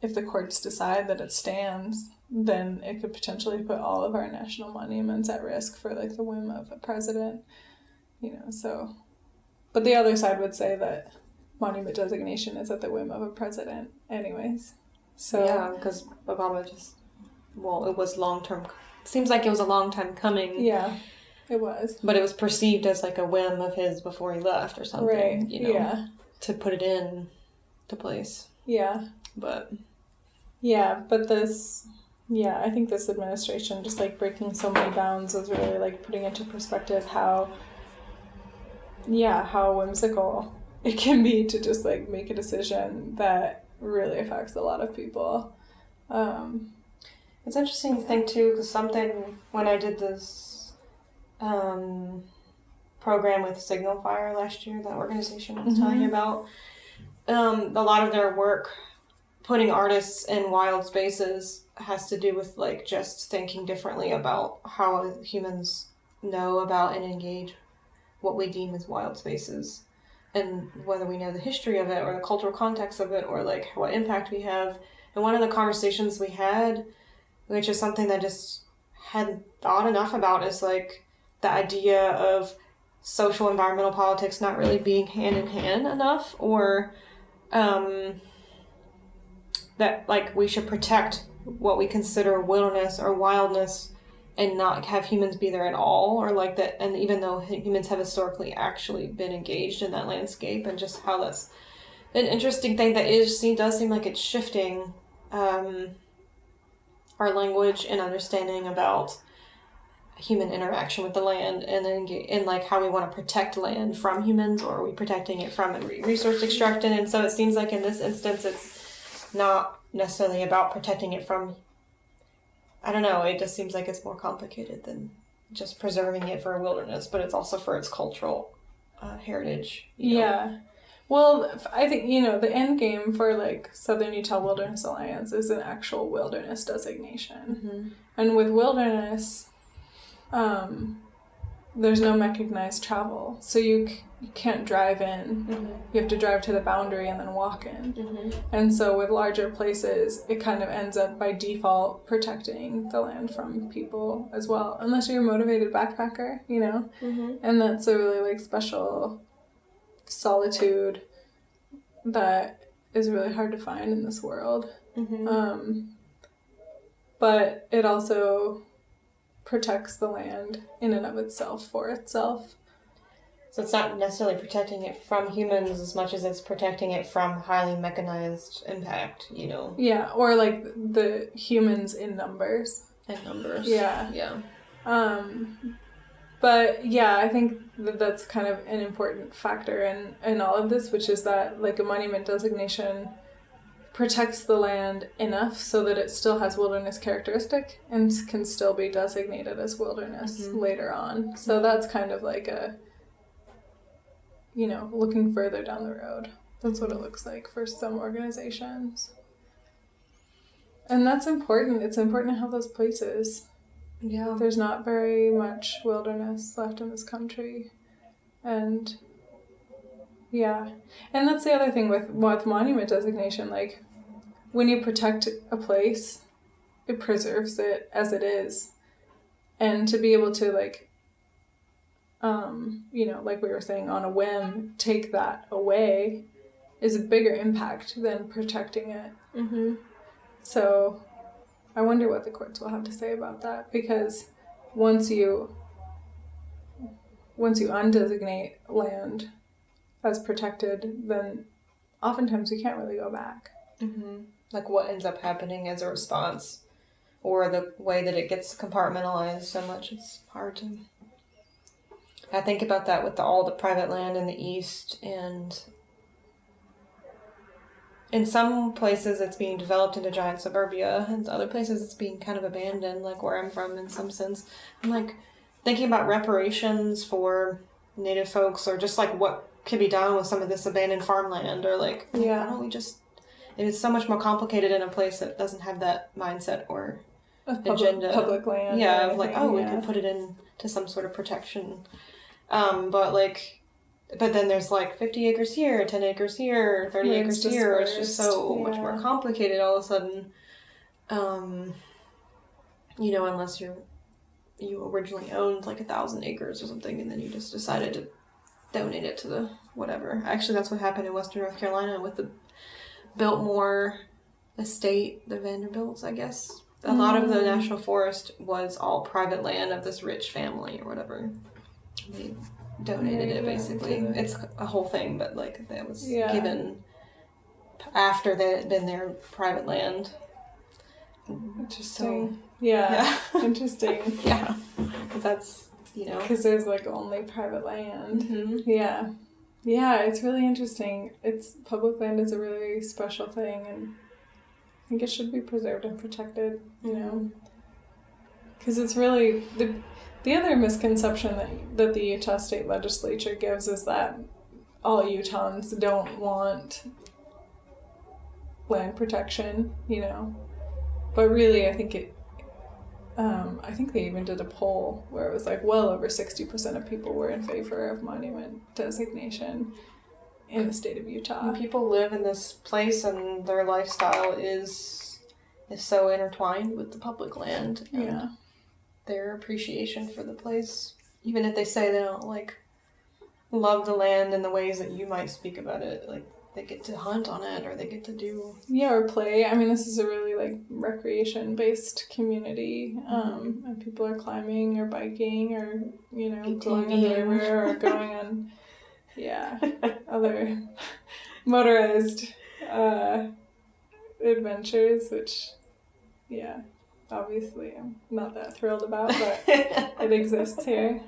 if the courts decide that it stands, then it could potentially put all of our national monuments at risk for like the whim of a president, you know. So, but the other side would say that monument designation is at the whim of a president anyways. So yeah, because Obama just, well, it was long-term, seems like it was a long time coming. Yeah, it was, but it was perceived as like a whim of his before he left or something, right? You know, to put it in to place. But this, I think this administration just like breaking so many bounds was really like putting into perspective how whimsical it can be to just like make a decision that really affects a lot of people. It's interesting to think too, because something when I did this program with Signal Fire last year, that organization I was telling you about, a lot of their work putting artists in wild spaces has to do with like just thinking differently about how humans know about and engage what we deem as wild spaces, and whether we know the history of it or the cultural context of it or like what impact we have. And one of the conversations we had, which is something that I just hadn't thought enough about, is like the idea of social environmental politics not really being hand in hand enough, or that like we should protect what we consider wilderness or wildness and not have humans be there at all, or like that. And even though humans have historically actually been engaged in that landscape, and just how that's an interesting thing that does seem like it's shifting our language and understanding about human interaction with the land, and then in like how we want to protect land from humans, or are we protecting it from resource extraction. And so it seems like in this instance it's not necessarily about protecting it from, I don't know, it just seems like it's more complicated than just preserving it for a wilderness, but it's also for its cultural heritage. You know? Well, I think, you know, the end game for like Southern Utah Wilderness Alliance is an actual wilderness designation. And with wilderness, there's no mechanized travel, so you can't drive in. You have to drive to the boundary and then walk in. And so with larger places, it kind of ends up by default protecting the land from people as well, unless you're a motivated backpacker, you know. And that's a really like special solitude that is really hard to find in this world. But it also protects the land in and of itself for itself. So it's not necessarily protecting it from humans as much as it's protecting it from highly mechanized impact, you know? Yeah, or like the humans in numbers. Yeah. But yeah, I think that's kind of an important factor in all of this, which is that like a monument designation protects the land enough so that it still has wilderness characteristic and can still be designated as wilderness later on. So that's kind of like a, you know, looking further down the road. That's what it looks like for some organizations. And that's important. It's important to have those places. Yeah. There's not very much wilderness left in this country. And yeah. And that's the other thing with monument designation. Like, when you protect a place, it preserves it as it is. And to be able to, like, you know, like we were saying, on a whim, take that away is a bigger impact than protecting it. So I wonder what the courts will have to say about that, because once you once you undesignate land as protected, then oftentimes we can't really go back. Mm-hmm. Like what ends up happening as a response, or the way that it gets compartmentalized so much, it's hard to... I think about that with all the private land in the East, and in some places it's being developed into giant suburbia, and other places it's being kind of abandoned, like where I'm from in some sense. I'm like thinking about reparations for Native folks, or just like what could be done with some of this abandoned farmland, or like, why don't we just... It is so much more complicated in a place that doesn't have that mindset or agenda. Public land. Yeah, of like, we could put it into some sort of protection. But then there's like 50 acres here, 10 acres here, 30 acres here. It's just so much more complicated all of a sudden. Unless you originally owned like 1,000 acres or something, and then you just decided to donate it to the whatever. Actually, that's what happened in Western North Carolina with the Biltmore estate, the Vanderbilts, I guess. A lot of the national forest was all private land of this rich family or whatever. They donated it, basically. It's a whole thing, but like that was given after they had been their private land. Interesting. Interesting. Yeah. That's, because there's like only private land. Mm-hmm. Yeah, it's really interesting. Public land is a really special thing, and I think it should be preserved and protected, because it's really the other misconception that the Utah State Legislature gives is that all Utahns don't want land protection, but really I think I think they even did a poll where it was like well over 60% of people were in favor of monument designation in the state of Utah. And people live in this place, and their lifestyle is so intertwined with the public land. And their appreciation for the place, even if they say they don't like love the land in the ways that you might speak about it, like they get to hunt on it, or they get to do or play. I mean, this is a really like recreation based community, and people are climbing or biking or going on the river or going on other motorized adventures, which obviously I'm not that thrilled about, but it exists here.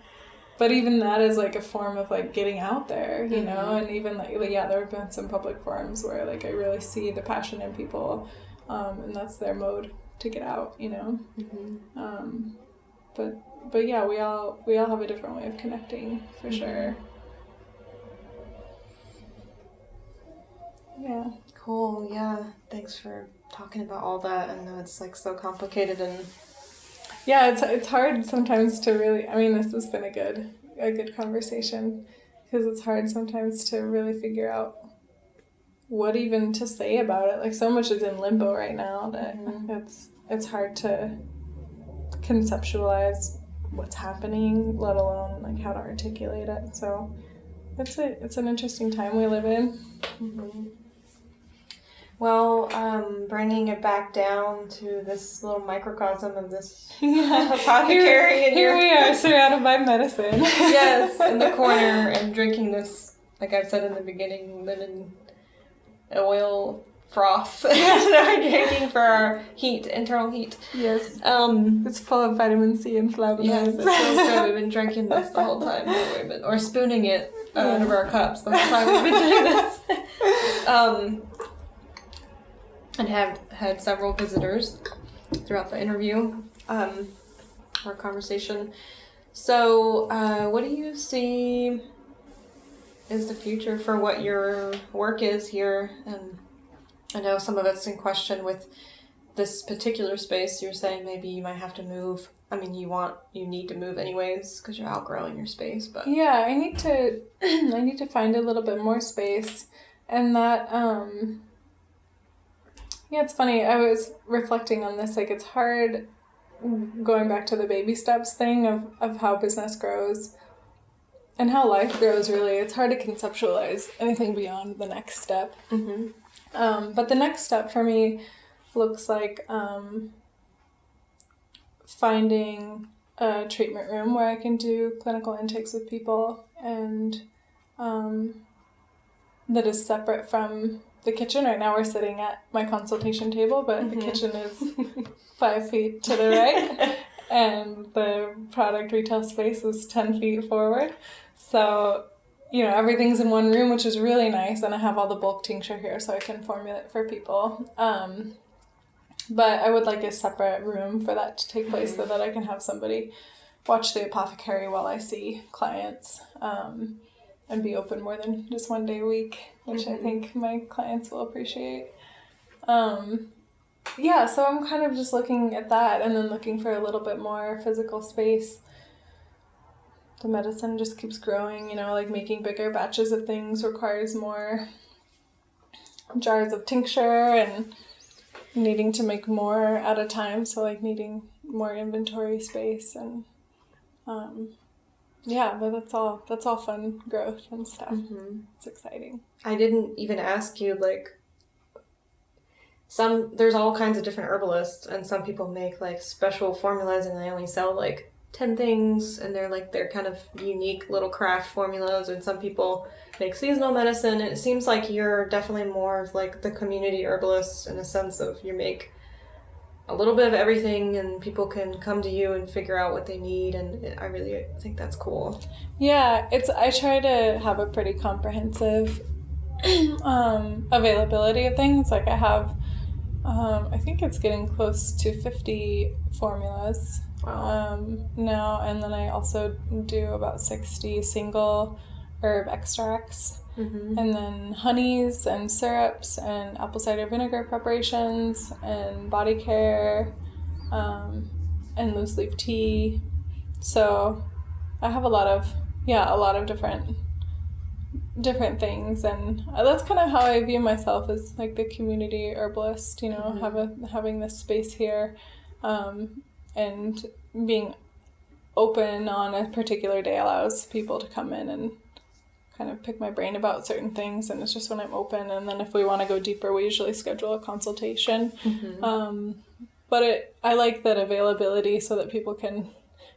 But even that is like a form of like getting out there, and even like there have been some public forums where like I really see the passion in people, and that's their mode to get out, But yeah, we all have a different way of connecting for sure. Yeah. Cool. Yeah. Thanks for talking about all that. I know it's like so complicated, and it's hard sometimes to really, I mean, this has been a good conversation, because it's hard sometimes to really figure out what even to say about it. Like so much is in limbo right now that it's hard to conceptualize what's happening, let alone like how to articulate it. So it's an interesting time we live in. Well, bringing it back down to this little microcosm of this apothecary. Here we are, surrounded by medicine. Yes, in the corner, and drinking this, like I've said in the beginning, lemon oil froth. Drinking for our heat, internal heat. Yes. It's full of vitamin C and flavonoids. Yes, it feels good. We've been drinking this the whole time. Or spooning it out of our cups the whole time we've been doing this. And have had several visitors throughout the interview, our conversation. So, what do you see is the future for what your work is here? And I know some of it's in question with this particular space. You're saying maybe you might have to move. I mean, you need to move anyways because you're outgrowing your space. But I need to find a little bit more space, and that. It's funny. I was reflecting on this. Like, it's hard going back to the baby steps thing of how business grows and how life grows, really. It's hard to conceptualize anything beyond the next step. But the next step for me looks like finding a treatment room where I can do clinical intakes with people, and that is separate from the kitchen. Right now we're sitting at my consultation table, but the kitchen is 5 feet to the right, and the product retail space is 10 feet forward. So, everything's in one room, which is really nice, and I have all the bulk tincture here so I can formulate for people. But I would like a separate room for that to take place so that I can have somebody watch the apothecary while I see clients, and be open more than just 1 day a week, which I think my clients will appreciate. So I'm kind of just looking at that, and then looking for a little bit more physical space. The medicine just keeps growing, like making bigger batches of things requires more jars of tincture and needing to make more at a time, so like needing more inventory space, and but that's all fun growth and stuff. It's exciting. I didn't even ask you, like, there's all kinds of different herbalists, and some people make like special formulas and they only sell like 10 things, and they're kind of unique little craft formulas, and some people make seasonal medicine, and it seems like you're definitely more of like the community herbalist in a sense of you make a little bit of everything and people can come to you and figure out what they need, and I really think that's cool. Yeah, I try to have a pretty comprehensive availability of things. Like I have I think it's getting close to 50 formulas. Wow. Now, and then I also do about 60 single herb extracts, and then honeys and syrups and apple cider vinegar preparations and body care, and loose leaf tea. So I have a lot of different things, and that's kind of how I view myself, as like the community herbalist, having this space here, and being open on a particular day allows people to come in and kind of pick my brain about certain things, and it's just when I'm open, and then if we want to go deeper we usually schedule a consultation. But I like that availability so that people can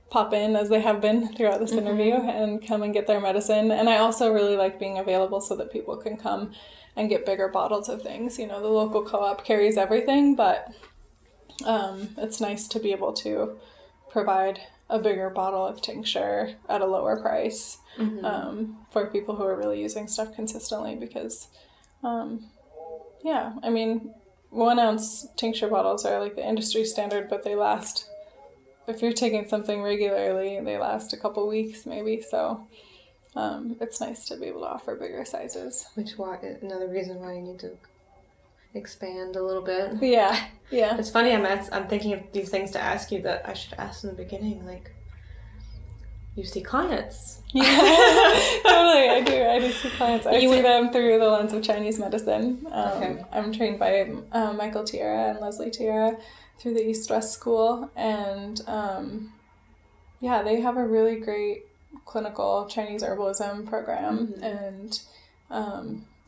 pop in, as they have been throughout this interview, and come and get their medicine. And I also really like being available so that people can come and get bigger bottles of things. The local co-op carries everything, but it's nice to be able to provide a bigger bottle of tincture at a lower price, for people who are really using stuff consistently, because 1 ounce tincture bottles are like the industry standard, but they last, if you're taking something regularly, they last a couple weeks maybe. So it's nice to be able to offer bigger sizes. Another reason why you need to expand a little bit. Yeah. It's funny, I'm thinking of these things to ask you that I should ask in the beginning, like, you see clients. Yeah, totally, I do see clients. I see them through the lens of Chinese medicine. I'm trained by Michael Tierra and Leslie Tierra through the East-West School, and they have a really great clinical Chinese herbalism program, and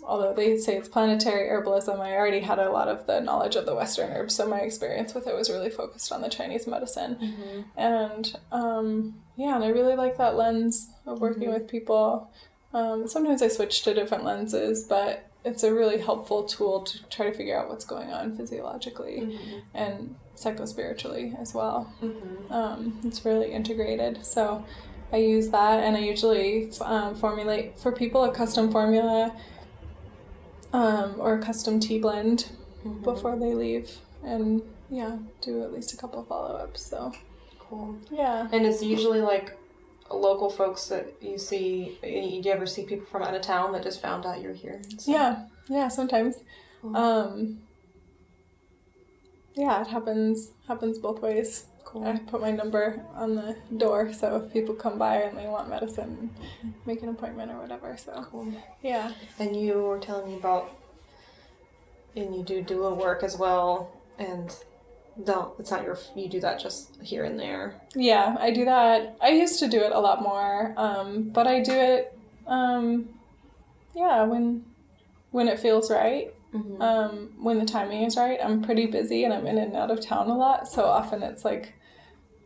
although they say it's planetary herbalism, I already had a lot of the knowledge of the Western herbs, so my experience with it was really focused on the Chinese medicine. And and I really like that lens of working with people. Sometimes I switch to different lenses, but it's a really helpful tool to try to figure out what's going on physiologically and psychospiritually as well. It's really integrated. So I use that, and I usually formulate for people a custom formula or a custom tea blend before they leave, and do at least a couple follow-ups. So cool. Yeah. And it's usually like local folks that you see. Do you ever see people from out of town that just found out you're here? Yeah, sometimes. Cool. It happens both ways. Cool. I put my number on the door, so if people come by and they want medicine, make an appointment or whatever. So cool. Yeah. And you were telling me about, and you do doula work as well, and you do that just here and there. Yeah, I do that. I used to do it a lot more, but I do it, when it feels right. When the timing is right. I'm pretty busy and I'm in and out of town a lot, so often it's like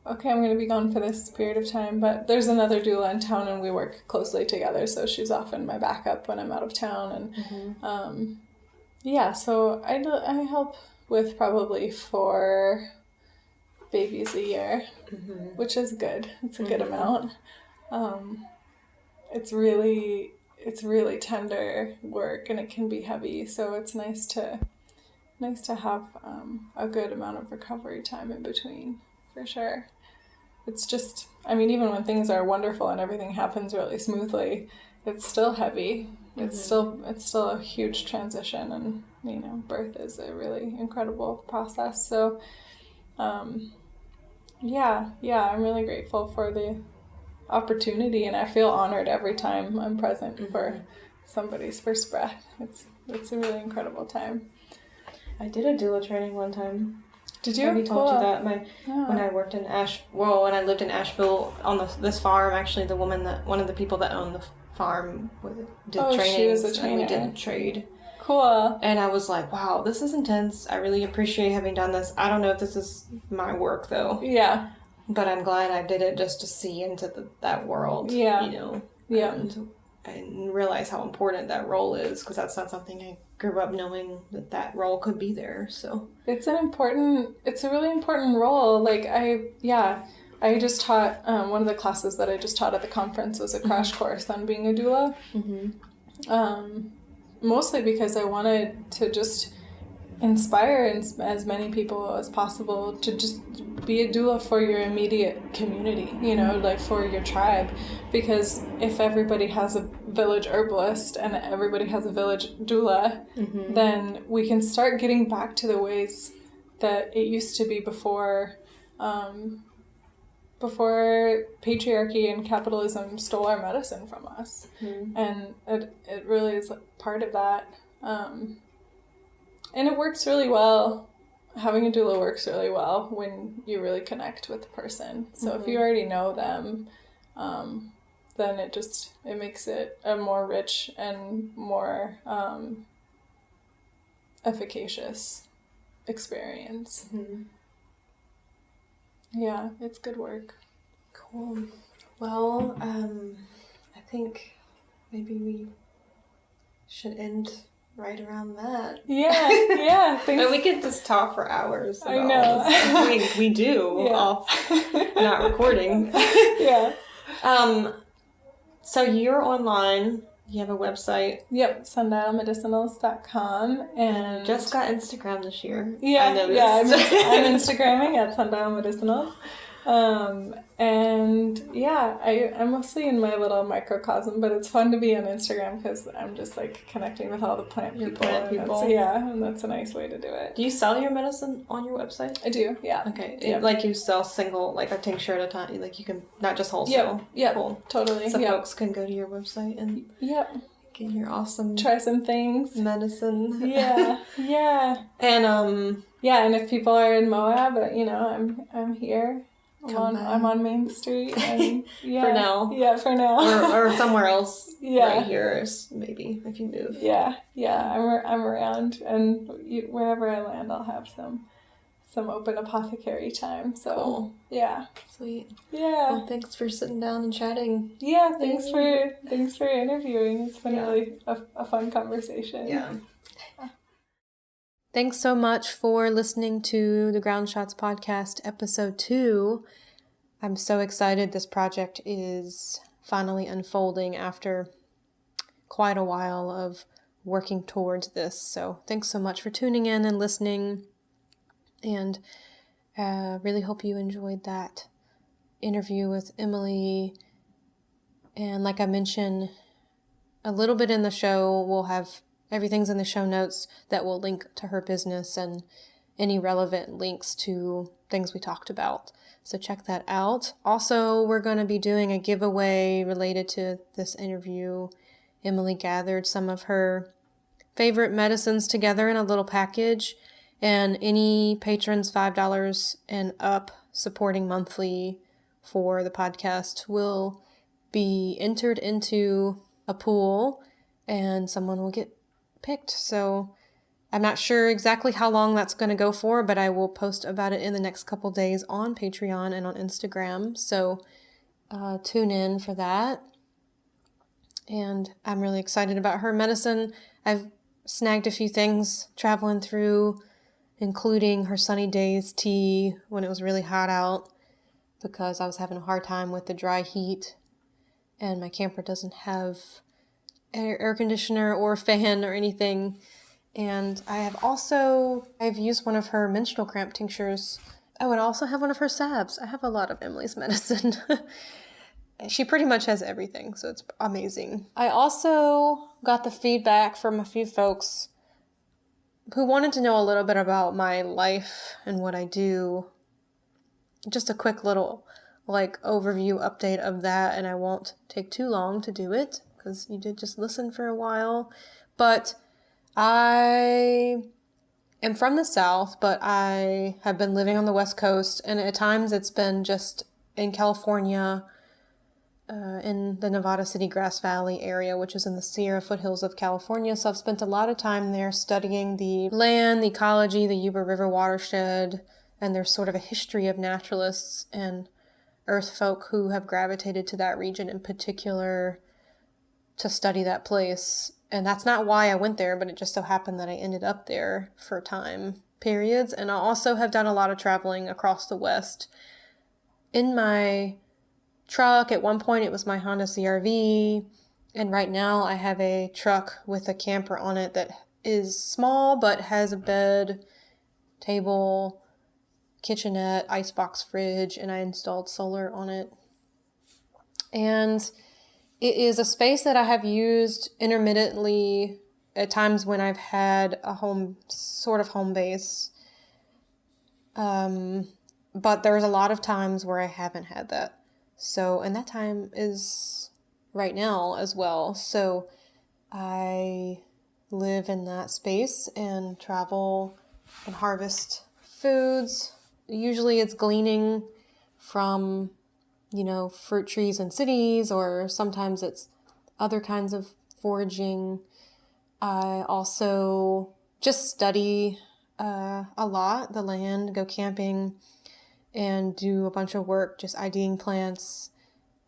okay, I'm going to be gone for this period of time, but there's another doula in town and we work closely together, so she's often my backup when I'm out of town. And yeah, so I help with probably 4 babies a year, which is good. It's a good amount. It's really tender work and it can be heavy, so it's nice to have a good amount of recovery time in between, for sure. It's just, I mean, even when things are wonderful and everything happens really smoothly, it's still heavy. It's still a huge transition, and you know, birth is a really incredible process. So yeah, I'm really grateful for the opportunity, and I feel honored every time I'm present for somebody's first breath. It's a really incredible time. I did a doula training one time. Did you? I already told you that. When I worked in when I lived in Asheville on this farm, actually one of the people that owned the farm did trainings. She was a trainer. And we did trade. Cool. And I was like, wow, this is intense. I really appreciate having done this. I don't know if this is my work though. Yeah. But I'm glad I did it just to see into that world. Yeah. You know. Yeah. And realize how important that role is, because that's not something I grew up knowing that role could be there. So it's a really important role. Like I just taught one of the classes that I just taught at the conference was a crash course on being a doula. Mostly because I wanted to just inspire as many people as possible to just be a doula for your immediate community, you know, like for your tribe. Because if everybody has a village herbalist and everybody has a village doula, then we can start getting back to the ways that it used to be before patriarchy and capitalism stole our medicine from us. And it really is part of that. And it works really well. Having a doula works really well when you really connect with the person. So if you already know them, then it makes it a more rich and more efficacious experience. Yeah, it's good work. Cool. Well, I think maybe we should end right around that. Yeah. Thanks. But we could just talk for hours about I know. all this. We do off not recording. Yeah. So you're online. You have a website. Yep, sundialmedicinals.com, and just got Instagram this year. Yeah, I noticed. I'm Instagramming at Sundial Medicinals. And yeah, I'm mostly in my little microcosm, but it's fun to be on Instagram because I'm just like connecting with all the plant people. And that's a nice way to do it. Do you sell your medicine on your website? I do, yeah. Okay. Yep. Like you sell single, like a tincture at a time, like you can, not just wholesale. Yeah, cool. Totally. So folks can go to your website and get your awesome try some things. Medicine. Yeah. And and if people are in Moab, I'm here. I'm on Main Street. And, for now. Yeah, for now. or somewhere else. Right here, maybe if you move. Yeah. I'm around, and wherever I land, I'll have some open apothecary time. So cool. Yeah. Sweet. Yeah. Well, thanks for sitting down and chatting. Yeah. Thanks for interviewing. It's been really a fun conversation. Yeah. Thanks so much for listening to the Ground Shots Podcast, Episode 2. I'm so excited this project is finally unfolding after quite a while of working towards this. So thanks so much for tuning in and listening, and really hope you enjoyed that interview with Emily. And like I mentioned a little bit in the show, we'll have everything's in the show notes that will link to her business and any relevant links to things we talked about. So check that out. Also, we're going to be doing a giveaway related to this interview. Emily gathered some of her favorite medicines together in a little package, and any patrons $5 and up supporting monthly for the podcast will be entered into a pool, and someone will get picked. So I'm not sure exactly how long that's going to go for, but I will post about it in the next couple days on Patreon and on Instagram. So tune in for that. And I'm really excited about her medicine. I've snagged a few things traveling through, including her Sunny Days tea when it was really hot out, because I was having a hard time with the dry heat. And my camper doesn't have air conditioner or fan or anything. And I've used one of her menstrual cramp tinctures. Oh, and I also have one of her salves. I have a lot of Emily's medicine. She pretty much has everything, so it's amazing. I also got the feedback from a few folks who wanted to know a little bit about my life and what I do. Just a quick little overview update of that, and I won't take too long to do it because you did just listen for a while. But I am from the South, but I have been living on the West Coast, and at times it's been just in California, in the Nevada City Grass Valley area, which is in the Sierra foothills of California. So I've spent a lot of time there studying the land, the ecology, the Yuba River watershed, and there's sort of a history of naturalists and earth folk who have gravitated to that region in particular to study that place. And that's not why I went there, but it just so happened that I ended up there for time periods. And I also have done a lot of traveling across the West. In my truck, at one point it was my Honda CRV, and right now I have a truck with a camper on it that is small but has a bed, table, kitchenette, icebox fridge, and I installed solar on it. And it is a space that I have used intermittently at times when I've had a home base. But there's a lot of times where I haven't had that. So, and that time is right now as well. So I live in that space and travel and harvest foods. Usually it's gleaning from, fruit trees in cities, or sometimes it's other kinds of foraging. I also just study a lot, the land, go camping, and do a bunch of work just IDing plants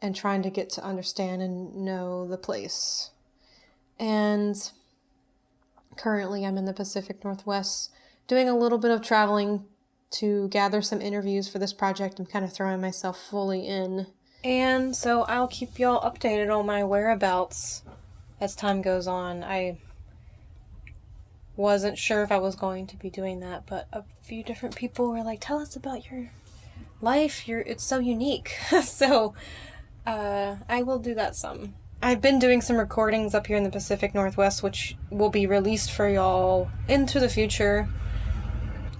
and trying to get to understand and know the place. And currently I'm in the Pacific Northwest doing a little bit of traveling to gather some interviews for this project. I'm kind of throwing myself fully in. And so I'll keep y'all updated on my whereabouts as time goes on. I wasn't sure if I was going to be doing that, but a few different people were like, tell us about your life. It's so unique. So I will do that some. I've been doing some recordings up here in the Pacific Northwest, which will be released for y'all into the future.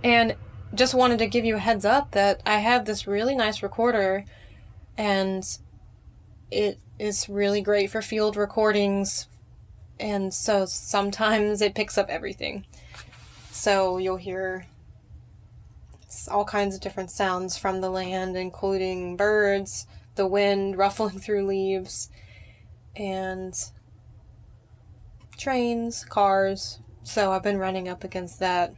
And just wanted to give you a heads up that I have this really nice recorder, and it is really great for field recordings. And so sometimes it picks up everything. So you'll hear all kinds of different sounds from the land, including birds, the wind ruffling through leaves, and trains, cars. So I've been running up against that.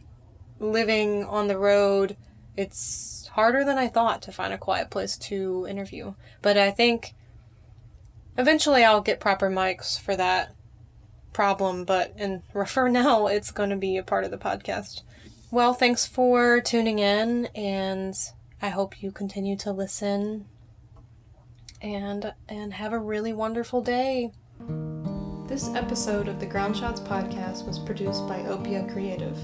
Living on the road, it's harder than I thought to find a quiet place to interview. But I think eventually I'll get proper mics for that problem, but for now, it's going to be a part of the podcast. Well, thanks for tuning in, and I hope you continue to listen, and have a really wonderful day. This episode of the Ground Shots podcast was produced by Opia Creative.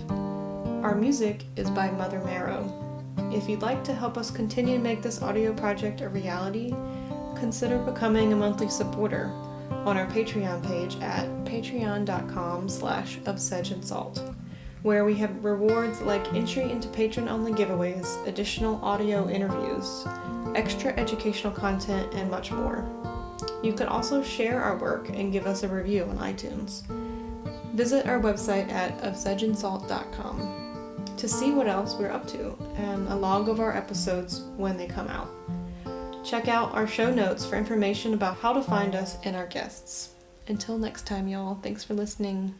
Our music is by Mother Marrow. If you'd like to help us continue to make this audio project a reality, consider becoming a monthly supporter on our Patreon page at patreon.com/ofsedgeandsalt, where we have rewards like entry into patron-only giveaways, additional audio interviews, extra educational content, and much more. You can also share our work and give us a review on iTunes. Visit our website at ofsedgeandsalt.com to see what else we're up to and a log of our episodes when they come out. Check out our show notes for information about how to find us and our guests. Until next time, y'all, thanks for listening.